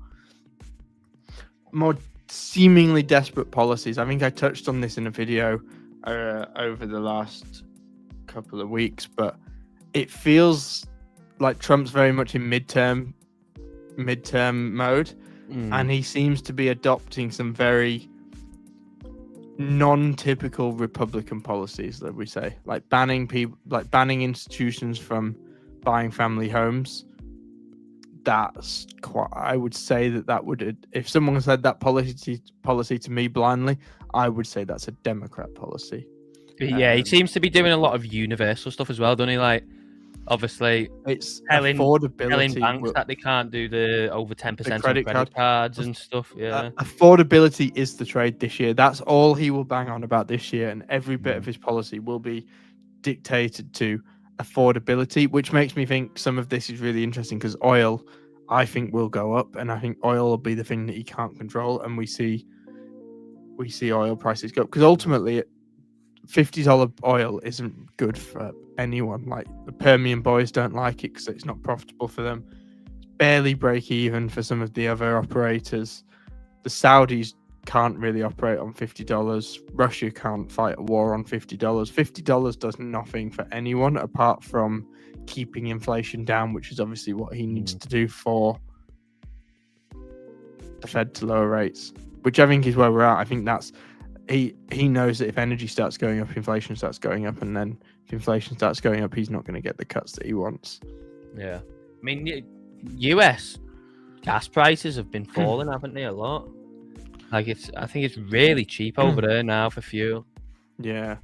seemingly desperate policies. I think I touched on this in a video over the last couple of weeks, but it feels like Trump's very much in midterm mode, and he seems to be adopting some very non-typical Republican policies, that we say, like banning institutions from buying family homes. That's quite. I would say that would, if someone said that policy to me blindly, I would say that's a Democrat policy. Yeah, he seems to be doing a lot of universal stuff as well, doesn't he? Like, obviously, it's telling affordability. banks that they can't do the over 10% credit cards and stuff. Yeah, affordability is the trade this year. That's all he will bang on about this year, and every bit of his policy will be dictated to affordability, which makes me think some of this is really interesting because oil, I think, will go up, and I think oil will be the thing that he can't control, and we see oil prices go up because ultimately $50 oil isn't good for anyone. Like, the Permian boys don't like it because it's not profitable for them. It's barely break even for some of the other operators. The Saudis can't really operate on $50. Russia can't fight a war on $50. $50 does nothing for anyone apart from keeping inflation down, which is obviously what he needs to do for the Fed to lower rates, which I think is where we're at. I think that's he knows that if energy starts going up, inflation starts going up, and then if inflation starts going up, he's not going to get the cuts that he wants. Yeah, I mean, US gas prices have been falling, haven't they, a lot? Like, I think it's really cheap over there now for fuel. Yeah.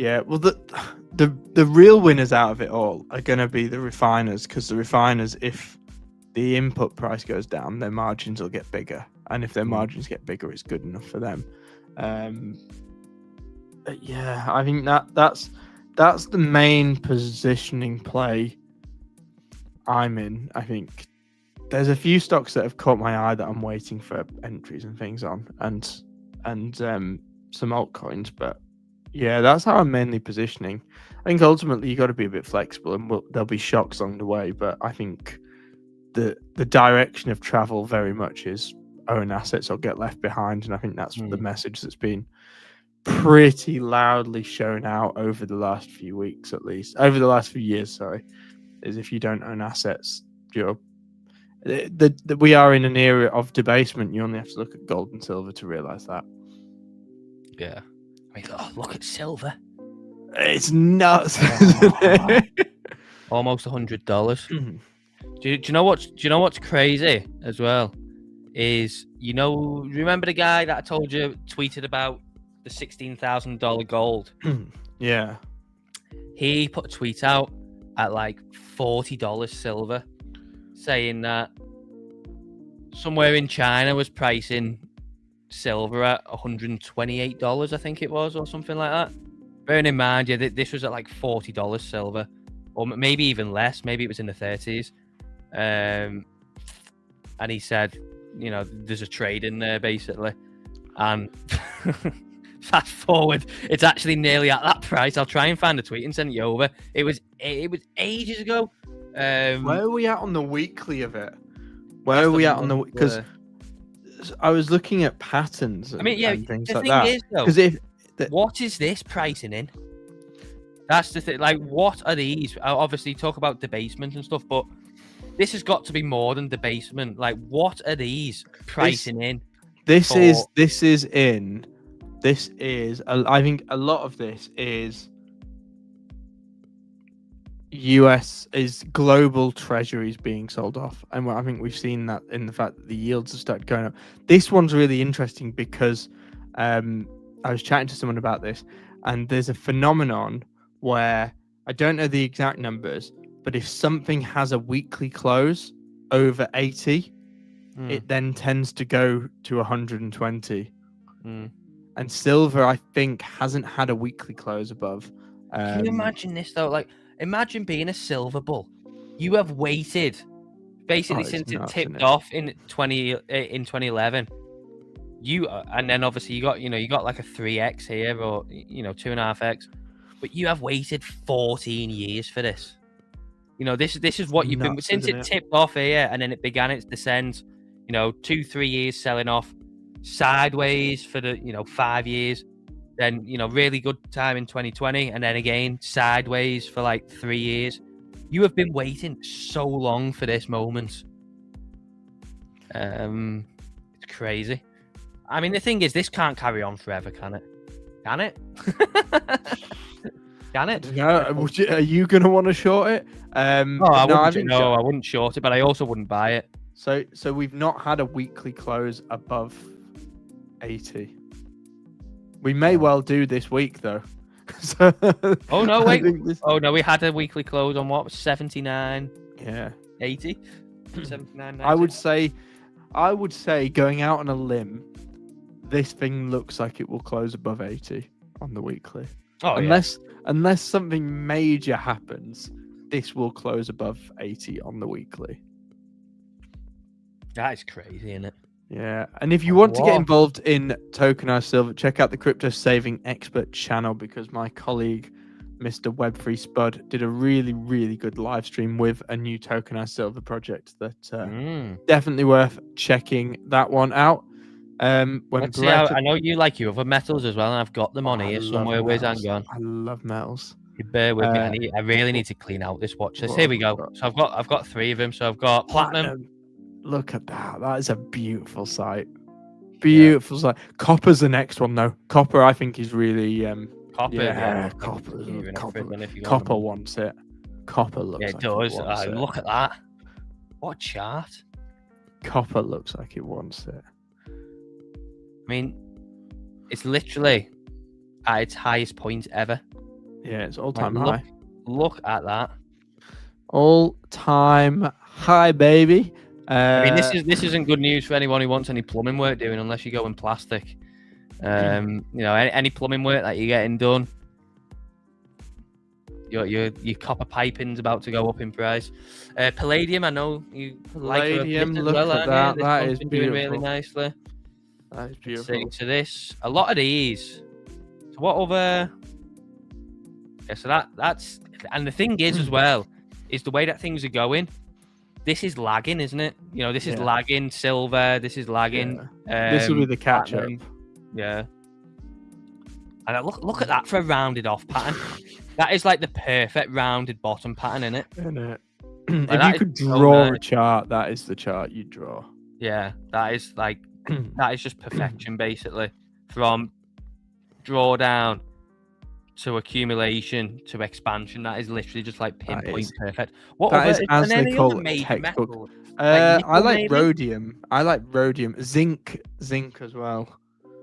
Well, the real winners out of it all are going to be the refiners, because the refiners, if the input price goes down, their margins will get bigger, and if their margins get bigger, it's good enough for them. But yeah, I think that's the main positioning play I'm in. I think there's a few stocks that have caught my eye that I'm waiting for entries and things on, and some altcoins. But yeah, that's how I'm mainly positioning. I think ultimately you got to be a bit flexible, and there'll be shocks along the way. But I think the direction of travel very much is own assets or get left behind, and I think that's the message that's been pretty loudly shown out over the last few weeks, at least over the last few years. Sorry, is if you don't own assets, we are in an era of debasement. You only have to look at gold and silver to realize that. Yeah, I mean, look at silver. It's nuts. Almost $100. Do you know what's crazy as well? Is, remember the guy that I told you tweeted about the $16,000 gold? Yeah. He put a tweet out at like $40 silver, saying that somewhere in China was pricing silver at $128, I think it was, or something like that. Bearing in mind, this was at like $40 silver. or maybe even less. Maybe it was in the 30s. And he said, you know, there's a trade in there basically. And fast forward, it's actually nearly at that price. I'll try and find a tweet and send you over. It was ages ago. Where are we at on the weekly of it? Where are we at on the? Because I was looking at patterns. And, and things like that. Is, though, what is this pricing in? That's the thing. Like, what are these? Obviously, talk about debasement and stuff, but this has got to be more than debasement. Like, what are these pricing in? This is. I think a lot of this is US is global treasuries being sold off, and I think we've seen that in the fact that the yields have started going up. This one's really interesting because I was chatting to someone about this, and there's a phenomenon where I don't know the exact numbers, but if something has a weekly close over 80, it then tends to go to 120. And silver, I think, hasn't had a weekly close above. Can you imagine this though? Like, imagine being a silver bull. You have waited basically since it tipped off in 2011. And then obviously you got like a 3x here, or 2.5x, but you have waited 14 years for this. This is what you've been since it tipped off here, and then it began its descent. 2-3 years selling off sideways for the 5 years, then really good time in 2020, and then again sideways for like 3 years. You have been waiting so long for this moment. It's crazy. I mean, the thing is, this can't carry on forever, can it? Can it? Can it? Yeah. Are you gonna want to short it? I wouldn't short it, but I also wouldn't buy it. So we've not had a weekly close above 80. We may well do this week though. Oh no, wait. Oh no, we had a weekly close on what? 79. Yeah. 80. 79. 90. I would say going out on a limb, this thing looks like it will close above 80 on the weekly. Oh, unless something major happens, this will close above 80 on the weekly. That is crazy, isn't it? Yeah, and if you want to get involved in tokenized silver, check out the Crypto Saving Expert channel, because my colleague, Mr. Web3 Spud, did a really, really good live stream with a new tokenized silver project that definitely worth checking that one out. I know you like your other metals as well, and I've got them on here somewhere. Where's that gone? I love metals. You bear with me. I really need to clean out this watch list. Here we go. So I've got 3 of them. So I've got platinum. Look at that. That is a beautiful sight. Beautiful sight. Copper's the next one, though. Copper, I think, is really... Copper? Yeah, copper. Copper wants it. Copper looks like it does. Look at that. What a chart. Copper looks like it wants it. I mean, it's literally at its highest point ever. Yeah, it's all-time high. Look at that. All-time high, baby. I mean, this isn't good news for anyone who wants any plumbing work doing, unless you go in plastic. Any plumbing work that you're getting done, your copper piping's about to go up in price. Palladium, I know you Palladium, like look at that. That is doing really nicely. That is beautiful. So this, a lot of these. So what other? Yeah, so that's, and the thing is as well, is the way that things are going. This is lagging, isn't it? This is lagging silver. This is lagging. Yeah. This will be the catch up. Yeah. And look at that for a rounded off pattern. That is like the perfect rounded bottom pattern, isn't it? Isn't it? If you could draw a chart, that is the chart you draw. Yeah, that is like that is just perfection, basically. From drawdown to accumulation to expansion, that is literally just like pinpoint perfect. What that is as they call it, textbook. I like rhodium. I like rhodium. Zinc as well.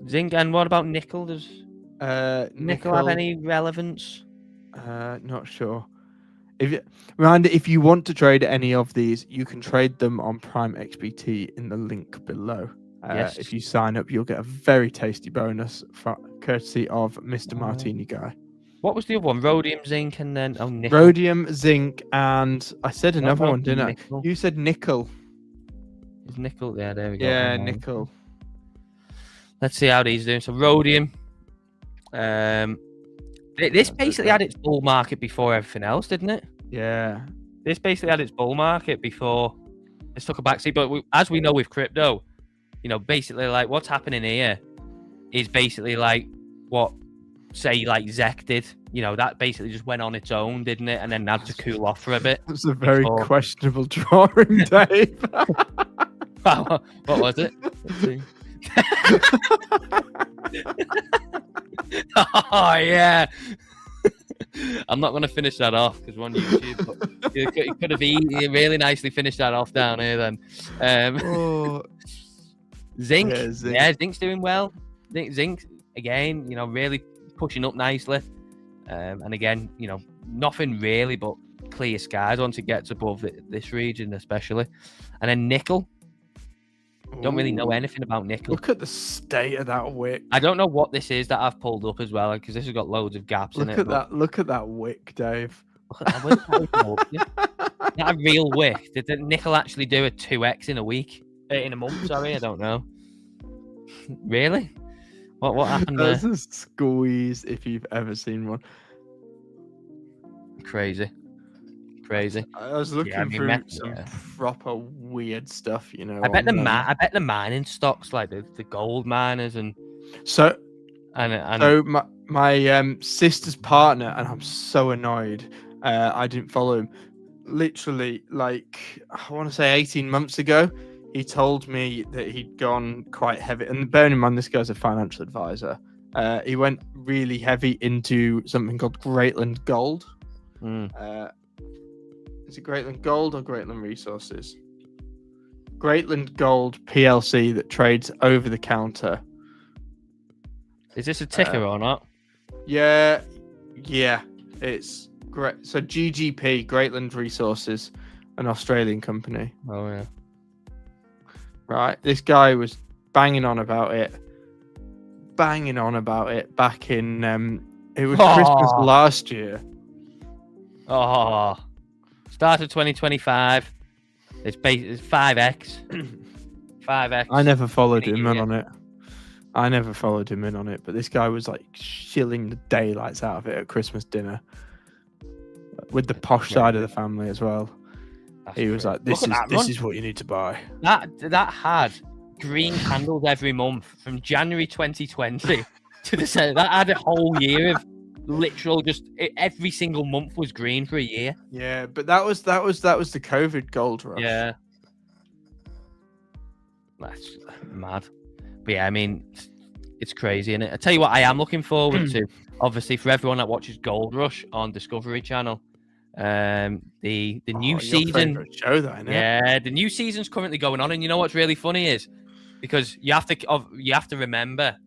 Zinc, and what about nickel? Does nickel have any relevance? Not sure. If you want to trade any of these, you can trade them on Prime XBT in the link below. Yes. If you sign up, you'll get a very tasty bonus courtesy of Mr. Martini Guy. What was the other one? Rhodium, zinc, and then nickel. Rhodium, zinc, and I said another No, one, didn't nickel. I? You said nickel. Is nickel? Yeah, there we go. Yeah, nickel. Let's see how these doing. So rhodium. This basically had its bull market before everything else, didn't it? Yeah. This basically had its bull market before it took a backseat. But as we know with crypto, basically like what's happening here is basically like what, say, like ZEC did. That basically just went on its own, didn't it? And then had to cool off for a bit. That's a very questionable drawing, Dave. What was it? Let's see. Oh yeah. I'm not going to finish that off because we're on YouTube. But you could have really nicely finished that off down here then. Zinc. Yeah, zinc's doing well. Zinc again, really pushing up nicely. And again, nothing really but clear skies once it gets above this region, especially. And then nickel. Don't really know anything about nickel. Look at the state of that wick. I don't know what this is that I've pulled up as well, because this has got loads of gaps in it. Look at that wick, Dave. Look at that wick. Is that a real wick? Did the nickel actually do a 2x in a week? In a month, sorry, I don't know. Really? What happened there? That's a squeeze if you've ever seen one. Crazy. I was looking through some proper weird stuff, I bet the mining stocks, like the gold miners and so and my sister's partner, and I'm so annoyed I didn't follow him. Literally, like I want to say 18 months ago, he told me that he'd gone quite heavy. And bearing in mind, this guy's a financial advisor. He went really heavy into something called Greatland Gold. Is it Greatland Gold or Greatland Resources? Greatland Gold PLC that trades over the counter. Is this a ticker or not? Yeah, it's great. So GGP, Greatland Resources, an Australian company. Oh yeah. Right, this guy was banging on about it back in it was Christmas last year. Start of 2025. It's 5x. 5x. I never followed him in on it. But this guy was like shilling the daylights out of it at Christmas dinner with the posh side of the family as well. He was like, "This is what you need to buy." That had green candles every month from January 2020 to December. That had a whole year of literal every single month was green for a year. Yeah, but that was the COVID gold rush. Yeah, that's mad. But yeah, I mean, it's crazy, isn't it? I tell you what, I am looking forward to, obviously, for everyone that watches Gold Rush on Discovery Channel. The new season show that, isn't it? Yeah, the new season's currently going on, and you know what's really funny is because you have to remember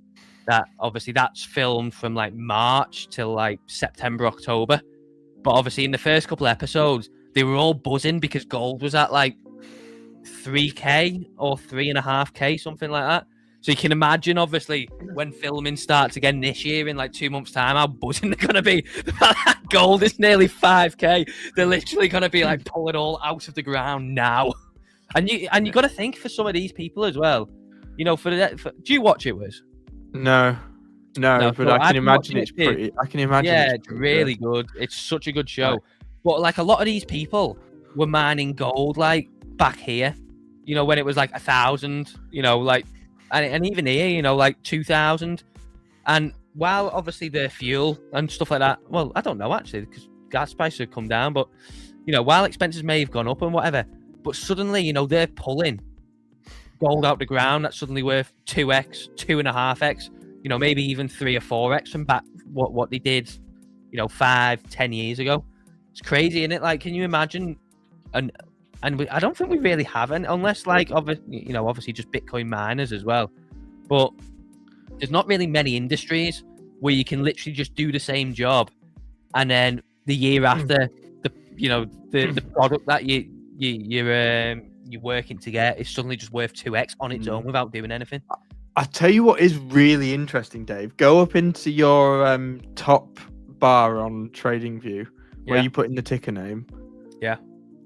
that obviously that's filmed from like March till like September, October. But obviously in the first couple episodes, they were all buzzing because gold was at like 3K or 3.5K, something like that. So you can imagine, obviously, when filming starts again this year in like 2 months' time, how buzzing they're gonna be. Gold is nearly 5K. They're literally gonna be like pull it all out of the ground now. And you got to think for some of these people as well. Do you watch it, Wiz? No, but I can imagine it's pretty. I can imagine. Yeah, it's really good. It's such a good show. Right. But like a lot of these people were mining gold like back here. When it was like 1,000. Like. And even here, like 2,000. And while obviously the fuel and stuff like that, well, I don't know actually, because gas prices have come down, but, while expenses may have gone up and whatever, but suddenly, they're pulling gold out the ground that's suddenly worth 2x, 2.5x, maybe even 3 or 4x from back what they did, 5-10 years ago. It's crazy, isn't it? Like, can you imagine? And I don't think we really haven't, unless like obviously just Bitcoin miners as well. But there's not really many industries where you can literally just do the same job, and then the year after the product that you're working to get is suddenly just worth 2x on its own without doing anything. I tell you what is really interesting, Dave. Go up into your top bar on TradingView where Yeah. you put in the ticker name. Yeah.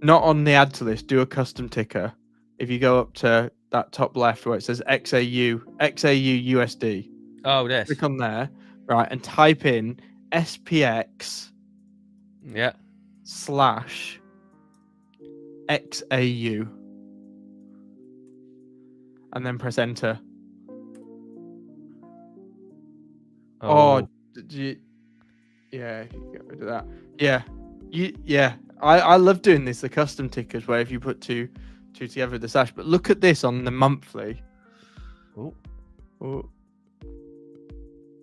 Not on the add to list. Do a custom ticker. If you go up to that top left where it says XAU USD, Oh, this. click on there, right, and type in SPX Yeah. /XAU, and then press enter. Oh, did you? Yeah, you get rid of that. Yeah, yeah. I love doing this. The custom tickers where if you put two together with the slash. But look at this on the monthly. Oh. Oh.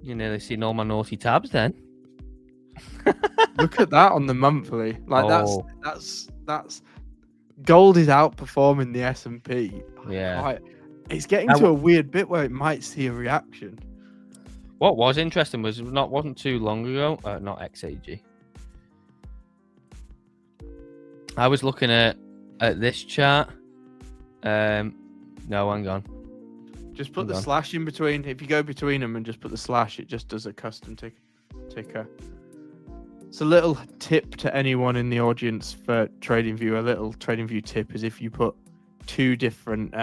You nearly seen all my naughty tabs then. Look at that on the monthly. Like Oh. that's gold is outperforming the S&P. Yeah. Like, it's getting to a weird bit where it might see a reaction. What was interesting wasn't too long ago. Not XAG. I was looking at this chart. No, hang on. Just put the slash in between. If you go between them and just put the slash, it just does a custom ticker. It's a little tip to anyone in the audience for TradingView. A little TradingView tip is if you put two different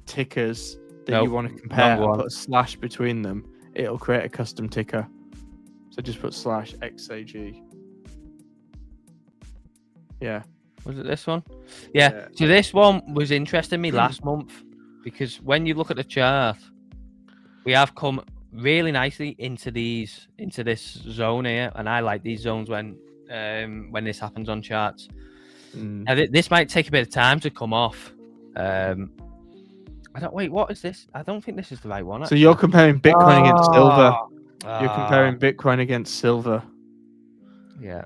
tickers that you want to compare and put a slash between them, it'll create a custom ticker. So just put /XAG. Yeah. Was it this one? Yeah. So this one was interesting me last month because when you look at the chart, we have come really nicely into this zone here, and I like these zones when this happens on charts. Now this might take a bit of time to come off. Wait, what is this? I don't think this is the right one. So you're comparing Bitcoin against silver. You're comparing Bitcoin against silver. Yeah.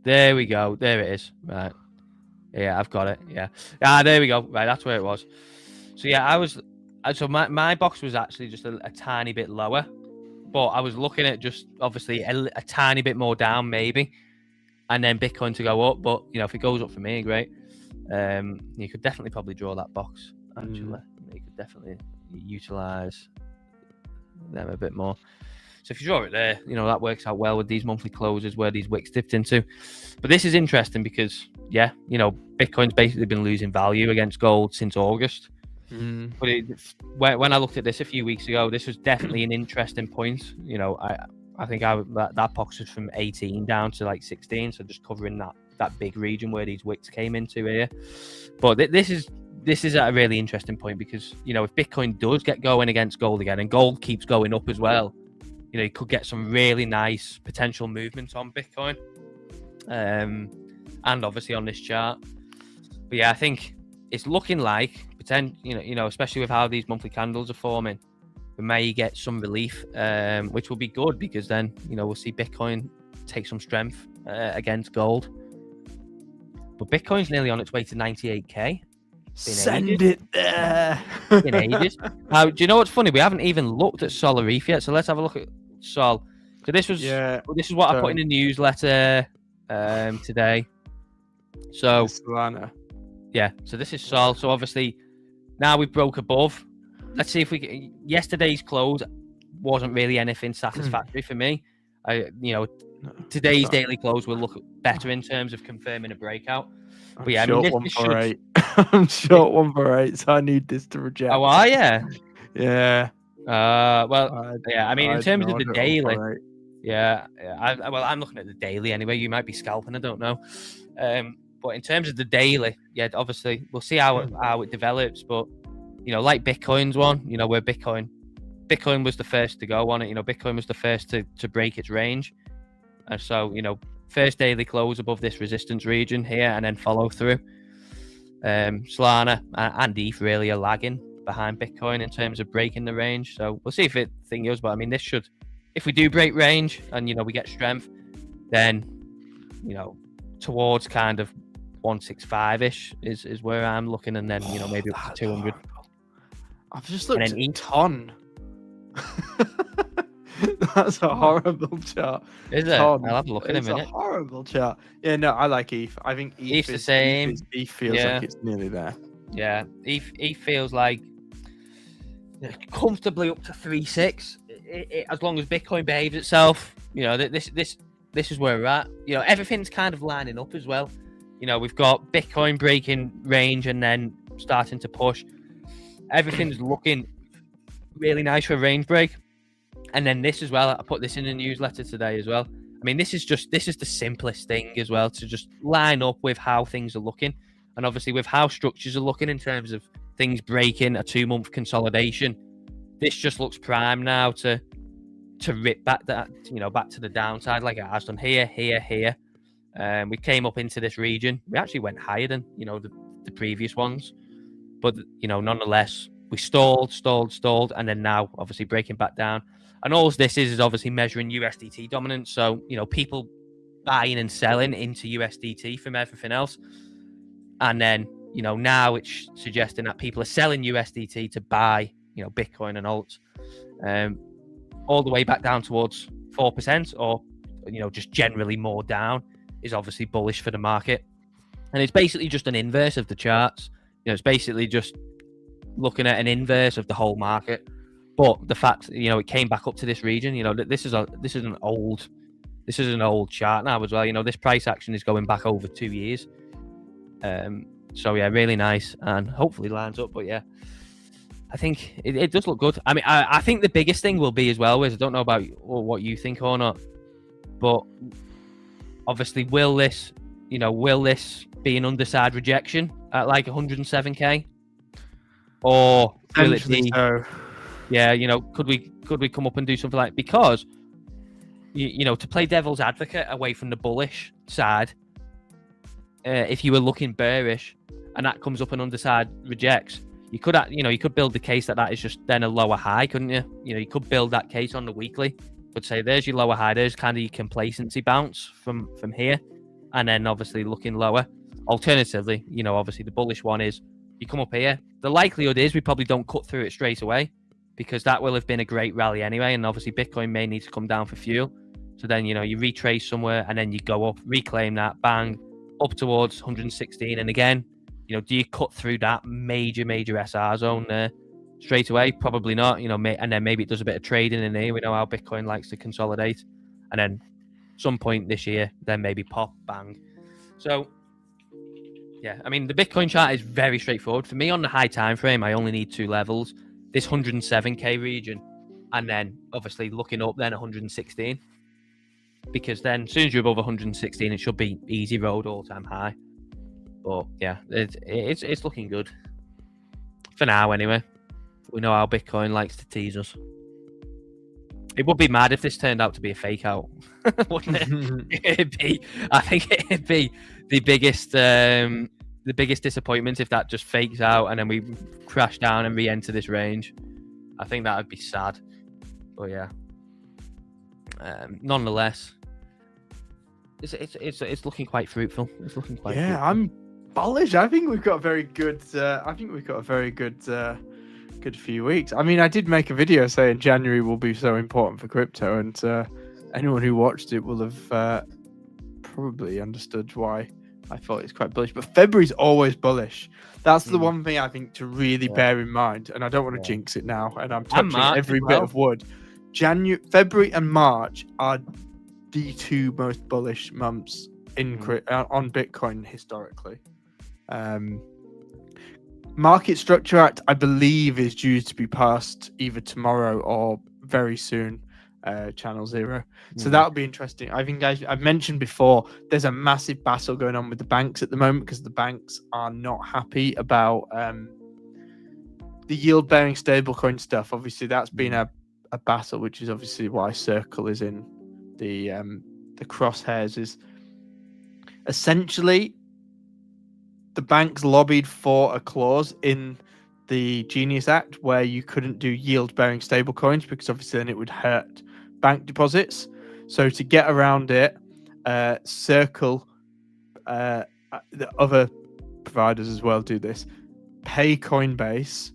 There we go. There it is. Right. Yeah, I've got it. Yeah. There we go. Right, that's where it was. So yeah, so my box was actually just a tiny bit lower, but I was looking at just obviously a tiny bit more down maybe, and then Bitcoin to go up. But if it goes up for me, great. You could definitely probably draw that box. Actually, you could definitely utilize them a bit more. So if you draw it there, that works out well with these monthly closes where these wicks dipped into. But this is interesting because, Bitcoin's basically been losing value against gold since August. But when I looked at this a few weeks ago, this was definitely an interesting point. I think that box was from 18 down to like 16, so just covering that big region where these wicks came into here. But this is at a really interesting point because if Bitcoin does get going against gold again and gold keeps going up as well, you could get some really nice potential movements on Bitcoin, and obviously on this chart. But yeah, I think it's looking like especially with how these monthly candles are forming, we may get some relief, which will be good because then we'll see Bitcoin take some strength against gold. But Bitcoin's nearly on its way to 98k. Send it there. In ages. Now, do you know what's funny? We haven't even looked at Sol or ETH yet, so let's have a look at Sol. So this is what I put in the newsletter today. So Solana. Yeah, so this is Sol. So obviously now we broke above. Let's see if we yesterday's close wasn't really anything satisfactory for me. Today's daily close will look better in terms of confirming a breakout. But yeah, short 148. I'm short 148, so I need this to reject. Oh, are you? Yeah. In terms of the daily, I'm looking at the daily anyway. You might be scalping, I don't know. But in terms of the daily, obviously we'll see how it develops. But like Bitcoin's one, where Bitcoin was the first to go on it. Bitcoin was the first to break its range, and so first daily close above this resistance region here, and then follow through. Solana and ETH really are lagging behind Bitcoin in terms of breaking the range. So we'll see if it goes. But I mean, this should, if we do break range and we get strength, then towards kind of 165-ish is where I'm looking, and then maybe up to 200. I've just looked at ETH ton. That's a horrible chart. Is it? I'll have a look in a minute. It's a horrible chart. Yeah, no, I like ETH. I think ETH's the same. ETH feels like it's nearly there. Yeah, ETH feels like comfortably up to 3.6 as long as Bitcoin behaves itself, this is where we're at. Everything's kind of lining up as well. We've got Bitcoin breaking range and then starting to push. Everything's looking really nice for a range break. And then this as well. I put this in the newsletter today as well. I mean, this is the simplest thing as well, to just line up with how things are looking. And obviously with how structures are looking in terms of things breaking, a 2-month consolidation, this just looks prime now to rip back back to the downside like it has done here. We came up into this region. We actually went higher than, the previous ones. But, nonetheless, we stalled, and then now obviously breaking back down. And all this is obviously measuring USDT dominance. So, people buying and selling into USDT from everything else. And then, now it's suggesting that people are selling USDT to buy, Bitcoin and alts. All the way back down towards 4%, or, just generally more down, is obviously bullish for the market. And it's basically just an inverse of the charts. It's basically just looking at an inverse of the whole market. But the fact, it came back up to this region, this is an old chart now as well. This price action is going back over 2 years. So yeah, really nice, and hopefully lines up. But yeah, I think it does look good. I mean, I think the biggest thing will be as well, Wiz, I don't know about what you think or not, but obviously will this be an underside rejection at like 107k, or will it be? So. Yeah, could we come up and do something like, because to play devil's advocate away from the bullish side, if you were looking bearish and that comes up and underside rejects, you could build the case that is just then a lower high, couldn't you? You could build that case on the weekly. Could say there's your lower high, there's kind of your complacency bounce from here, and then obviously looking lower. Alternatively, obviously the bullish one is you come up here. The likelihood is we probably don't cut through it straight away, because that will have been a great rally anyway, and obviously Bitcoin may need to come down for fuel. So then, you retrace somewhere and then you go up, reclaim that, bang, up towards 116. And again, do you cut through that major SR zone there straight away? Probably not, and then maybe it does a bit of trading in here. We know how Bitcoin likes to consolidate. And then some point this year, then maybe pop, bang. So, yeah, I mean, the Bitcoin chart is very straightforward. For me, on the high time frame, I only need 2 levels. This 107k region, and then obviously looking up then 116, because then as soon as you're above 116, it should be easy road, all-time high. But yeah, it's looking good for now anyway. We know how Bitcoin likes to tease us. It would be mad if this turned out to be a fake out, wouldn't it? I think it'd be the biggest disappointment if that just fakes out and then we crash down and re-enter this range. I think that would be sad. But yeah, nonetheless, it's looking quite fruitful. It's looking quite. Yeah, fruitful. I'm bullish. I think we've got a very good. Good few weeks. I mean, I did make a video saying January will be so important for crypto, and anyone who watched it will have probably understood why I thought it's quite bullish. But February's always bullish. That's the one thing I think to really bear in mind. And I don't want to jinx it now, and I'm touching every bit of wood. February and March are the 2 most bullish months on Bitcoin historically. Market Structure Act, I believe, is due to be passed either tomorrow or very soon, Channel Zero. So that'll be interesting. I think I've mentioned before, there's a massive battle going on with the banks at the moment, because the banks are not happy about the yield-bearing stablecoin stuff. Obviously, that's been a battle, which is obviously why Circle is in the crosshairs. Is essentially the banks lobbied for a clause in the Genius Act where you couldn't do yield-bearing stablecoins, because obviously then it would hurt bank deposits. So to get around it, Circle, the other providers as well do this, pay Coinbase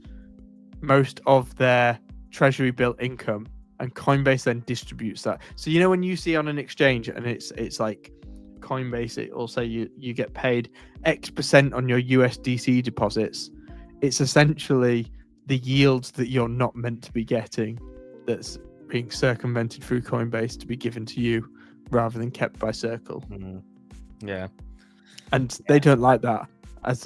most of their treasury bill income, and Coinbase then distributes that. So when you see on an exchange and it's like Coinbase, it will say you get paid X% on your USDC deposits. It's essentially the yields that you're not meant to be getting that's being circumvented through Coinbase to be given to you rather than kept by Circle. Yeah, and they don't like that. As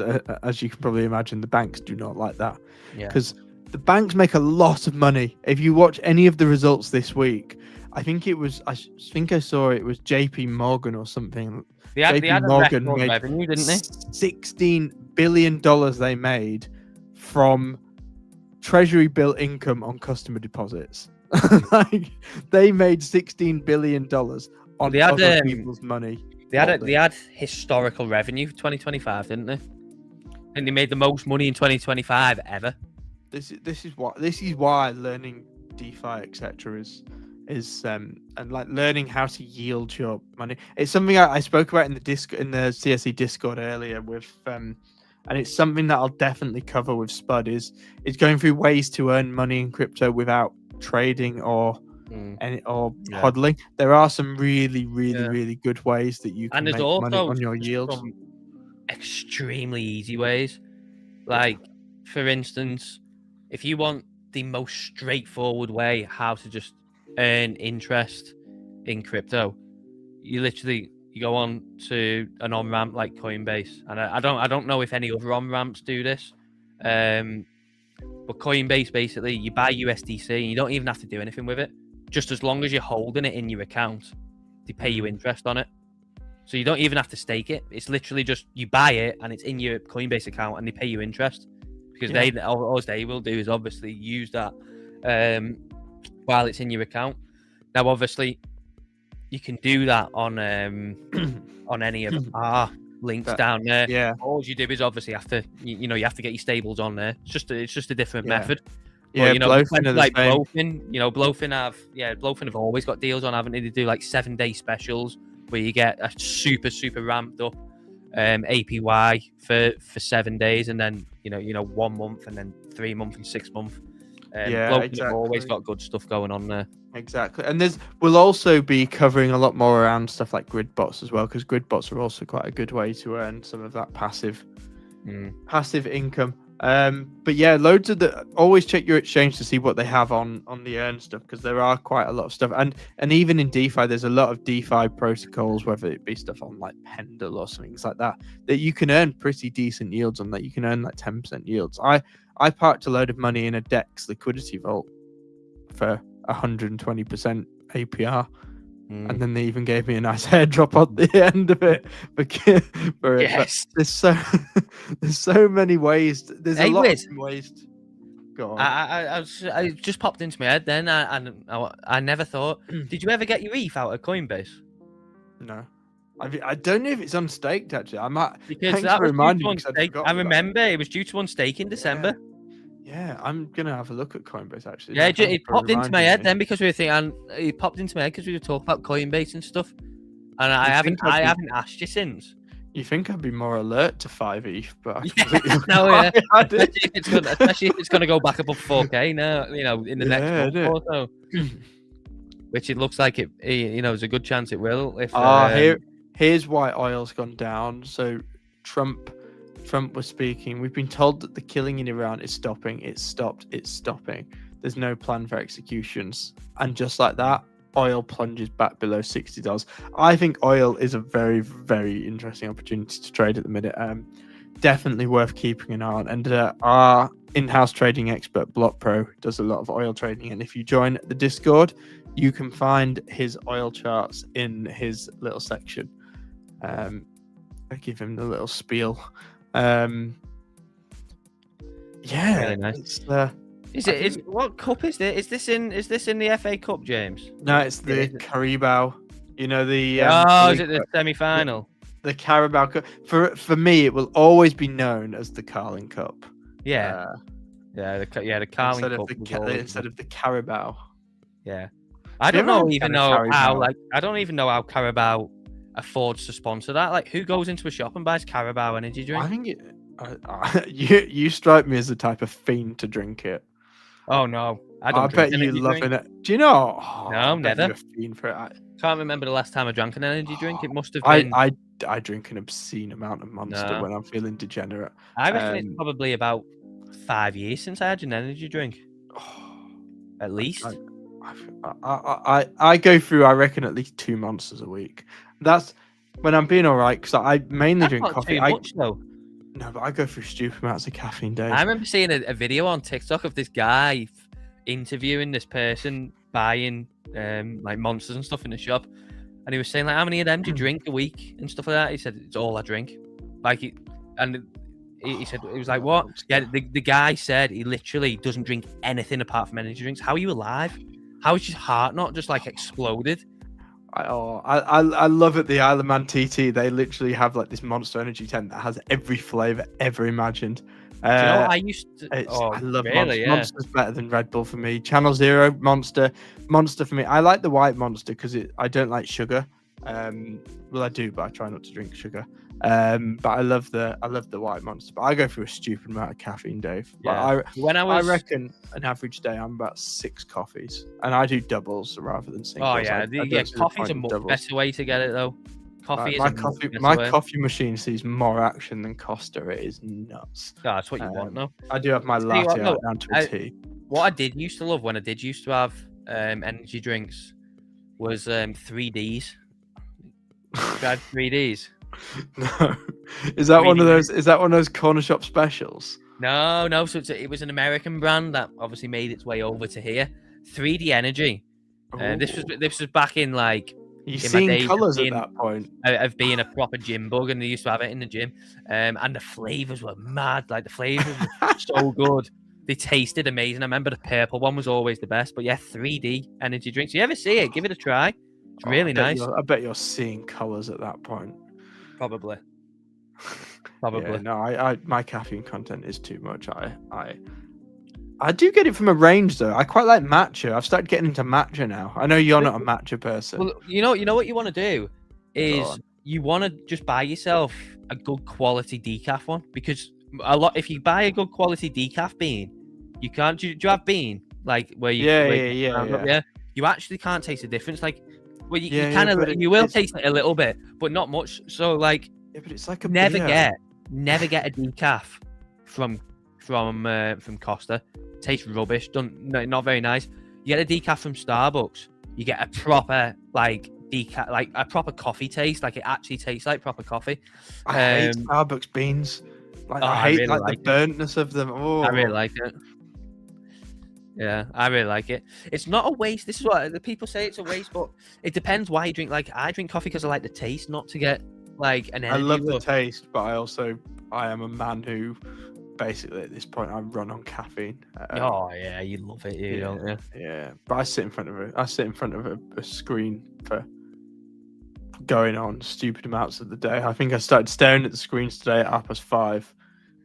you can probably imagine, the banks do not like that because the banks make a lot of money. If you watch any of the results this week, I think I saw it was JP Morgan or something. JP Morgan made revenue, didn't they? $16 billion they made from treasury bill income on customer deposits. Like, they made $16 billion on other people's money. They had historical revenue for 2025, didn't they? And they made the most money in 2025 ever. This is why learning DeFi etc. is and like learning how to yield your money. It's something I spoke about in the CSE Discord earlier with and it's something that I'll definitely cover with Spud is going through ways to earn money in crypto without trading or hodling. There are some really good ways that you can make money on your yields. Some extremely easy ways. Like, for instance, if you want the most straightforward way how to just earn interest in crypto, you go on to an on-ramp like Coinbase, and I don't know if any other on-ramps do this, but Coinbase, basically you buy USDC and you don't even have to do anything with it. Just as long as you're holding it in your account, they pay you interest on it. So you don't even have to stake it. It's literally just you buy it and it's in your Coinbase account and they pay you interest. Because all they will do is obviously use that while it's in your account. Now, obviously, you can do that on any of our links down there. Yeah. All you do is obviously have to you have to get your stables on there. It's just a different method. Yeah, but, BLOFIN, BLOFIN have always got deals on, haven't they? They do like 7-day specials where you get a super ramped up APY for 7 days, and then 1 month, and then 3 month and 6 month. BLOFIN have always got good stuff going on there. Exactly, and we'll also be covering a lot more around stuff like grid bots as well, because grid bots are also quite a good way to earn some of that passive income. But yeah, loads of always check your exchange to see what they have on the earn stuff, because there are quite a lot of stuff, and even in DeFi there's a lot of DeFi protocols, whether it be stuff on like Pendle or things like that you can earn pretty decent yields on. That you can earn like 10% yields. I parked a load of money in a DEX liquidity vault for 120% APR. And then they even gave me a nice airdrop on the end of it. Yes. There's so many ways. There's a lot of ways. Go on. I just popped into my head then. I never thought. Did you ever get your ETH out of Coinbase? No. I don't know if it's unstaked actually. I might. Because that was due to I remember it was due to unstake in December. Yeah, I'm gonna have a look at Coinbase actually. Yeah, it popped into my head then because we were thinking. It popped into my head because we were talking about Coinbase and stuff, and I haven't asked you since. You think I'd be more alert to 5 ETH, but especially if it's gonna go back above 4K now, in the next month or so. Which it looks like it, there's a good chance it will. If here's why oil's gone down. So Trump was speaking. We've been told that the killing in Iran is stopping. It's stopped. It's stopping. There's no plan for executions. And just like that, oil plunges back below $60. I think oil is a very, very interesting opportunity to trade at the minute. Definitely worth keeping an eye on. And our in-house trading expert, Block Pro, does a lot of oil trading. And if you join the Discord, you can find his oil charts in his little section. I give him the little spiel. Really nice. What cup is it? Is this in the FA Cup, James? No, it's the Carabao. The is it the semi-final? The Carabao Cup. For me, it will always be known as the Carling Cup. The Carling Cup instead of the Carabao. Yeah, I don't even know how Carabao affords to sponsor that. Like, who goes into a shop and buys Carabao energy drink? I think you strike me as the type of fiend to drink it. Oh no, I bet you loving it. Do you know? No, never. You're a fiend for it. Can't remember the last time I drank an energy drink. It must have been. I drink an obscene amount of Monster when I'm feeling degenerate. I reckon it's probably about 5 years since I had an energy drink. At least. I go through, I reckon, at least 2 monsters a week. That's when I'm being all right, because I mainly That's drink not coffee. too much though. No, but I go through stupid amounts of caffeine, Dave. I remember seeing a video on TikTok of this guy interviewing this person buying like monsters and stuff in the shop, and he was saying like, how many of them do you drink a week and stuff like that. He said it's all I drink. Like he said it was like, what? Yeah, the guy said he literally doesn't drink anything apart from energy drinks. How are you alive? How is his heart not just like exploded? I love it. The Isle of Man TT, they literally have like this Monster Energy tent that has every flavor ever imagined. Do you know what I used to? I love really, Monster. yeah. Monster's better than Red Bull for me. Channel Zero, Monster for me. I like the white Monster because I don't like sugar. Well, I do, but I try not to drink sugar. But I love the white Monster. But I go through a stupid amount of caffeine, Dave. Yeah. I reckon an average day I'm about 6 coffees, and I do doubles rather than singles. Oh yeah, coffee's a much better way to get it though. My coffee machine sees more action than Costa. It is nuts. Oh, that's what you want, though. I do have my latte down to a tea. What I did used to love when I did used to have energy drinks was 3Ds. You had 3Ds. No, is that one of those? Is that one of those corner shop specials? No. So it was an American brand that obviously made its way over to here. 3D Energy. This was back in like. You've seen colours at that point. Of being a proper gym bug, and they used to have it in the gym. And the flavors were mad. Like the flavors were so good. They tasted amazing. I remember the purple one was always the best. But yeah, 3D energy drinks. You ever see it? Give it a try. It's really nice. I bet you're seeing colours at that point. Probably. Yeah, no, my caffeine content is too much. I do get it from a range though. I quite like matcha. I've started getting into matcha now. I know you're not a matcha person. Well, you know what you want to do is you want to just buy yourself a good quality decaf one, because if you buy a good quality decaf bean, you can't. Do you have bean like where you? Yeah. You actually can't taste the difference. Like, well, you kind of you will taste it a little bit, but not much. So like, yeah, but it's like a never get a decaf from Costa. Tastes rubbish. Not very nice. You get a decaf from Starbucks, you get a proper like decaf, like a proper coffee taste. Like it actually tastes like proper coffee. I hate Starbucks beans. Like I hate really the burntness of them. Oh, I really like it. Yeah, I really like it. It's not a waste. This is what the people say, it's a waste, but it depends why you drink. Like I drink coffee because I like the taste, not to get like an energy. I love the taste, but I am a man who basically at this point I run on caffeine. Oh yeah, you love it, don't you? Yeah, but I sit in front of a screen for going on stupid amounts of the day. I think I started staring at the screens today at 5:30.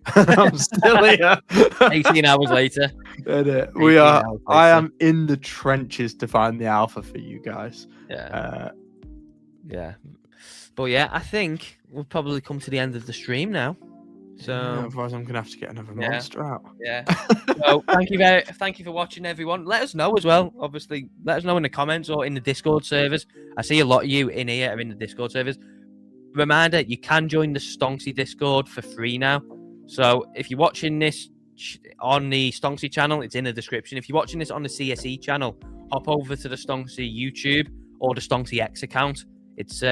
I'm still here. 18 hours later. We are. I am in the trenches to find the alpha for you guys. Yeah. But yeah, I think we'll probably come to the end of the stream now. So otherwise I'm gonna have to get another monster out. Yeah. So thank you for watching, everyone. Let us know as well. Obviously, let us know in the comments or in the Discord servers. I see a lot of you in here are in the Discord servers. Reminder, you can join the Stonksy Discord for free now. So if you're watching this on the Stonksy channel, it's in the description. If you're watching this on the CSE channel, hop over to the Stonksy YouTube or the Stonksy X account. It's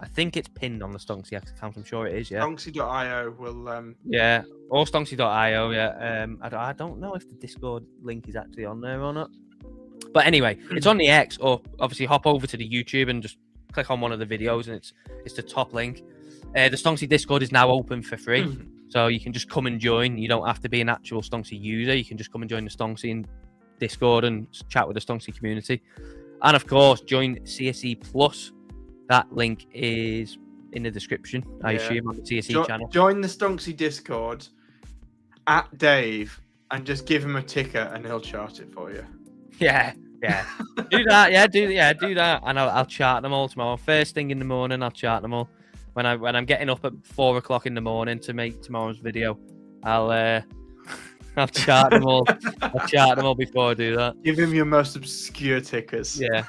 I think it's pinned on the Stonksy X account. I'm sure it is. Yeah. Stonksy.io will. Yeah, or Stonksy.io. Yeah. I don't know if the Discord link is actually on there or not. But anyway, it's on the X, or obviously hop over to the YouTube and just click on one of the videos, and it's the top link. The Stonksy Discord is now open for free, so you can just come and join. You don't have to be an actual Stonksy user. You can just come and join the Stonksy in Discord and chat with the Stonksy community. And of course, join CSE Plus. That link is in the description, I assume, on the CSE channel. Join the Stonksy Discord at Dave and just give him a ticker and he'll chart it for you. Yeah. Do that. Do that. And I'll chart them all tomorrow. First thing in the morning, I'll chart them all. When I'm getting up at 4 o'clock in the morning to make tomorrow's video, I'll chart them all. I'll chart them all before I do that. Give him your most obscure tickers. Yeah.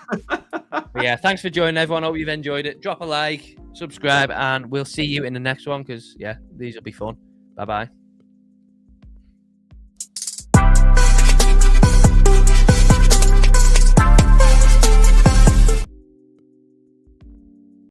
But yeah, thanks for joining, everyone. Hope you've enjoyed it. Drop a like, subscribe, and we'll see you in the next one, because, yeah, these will be fun. Bye-bye.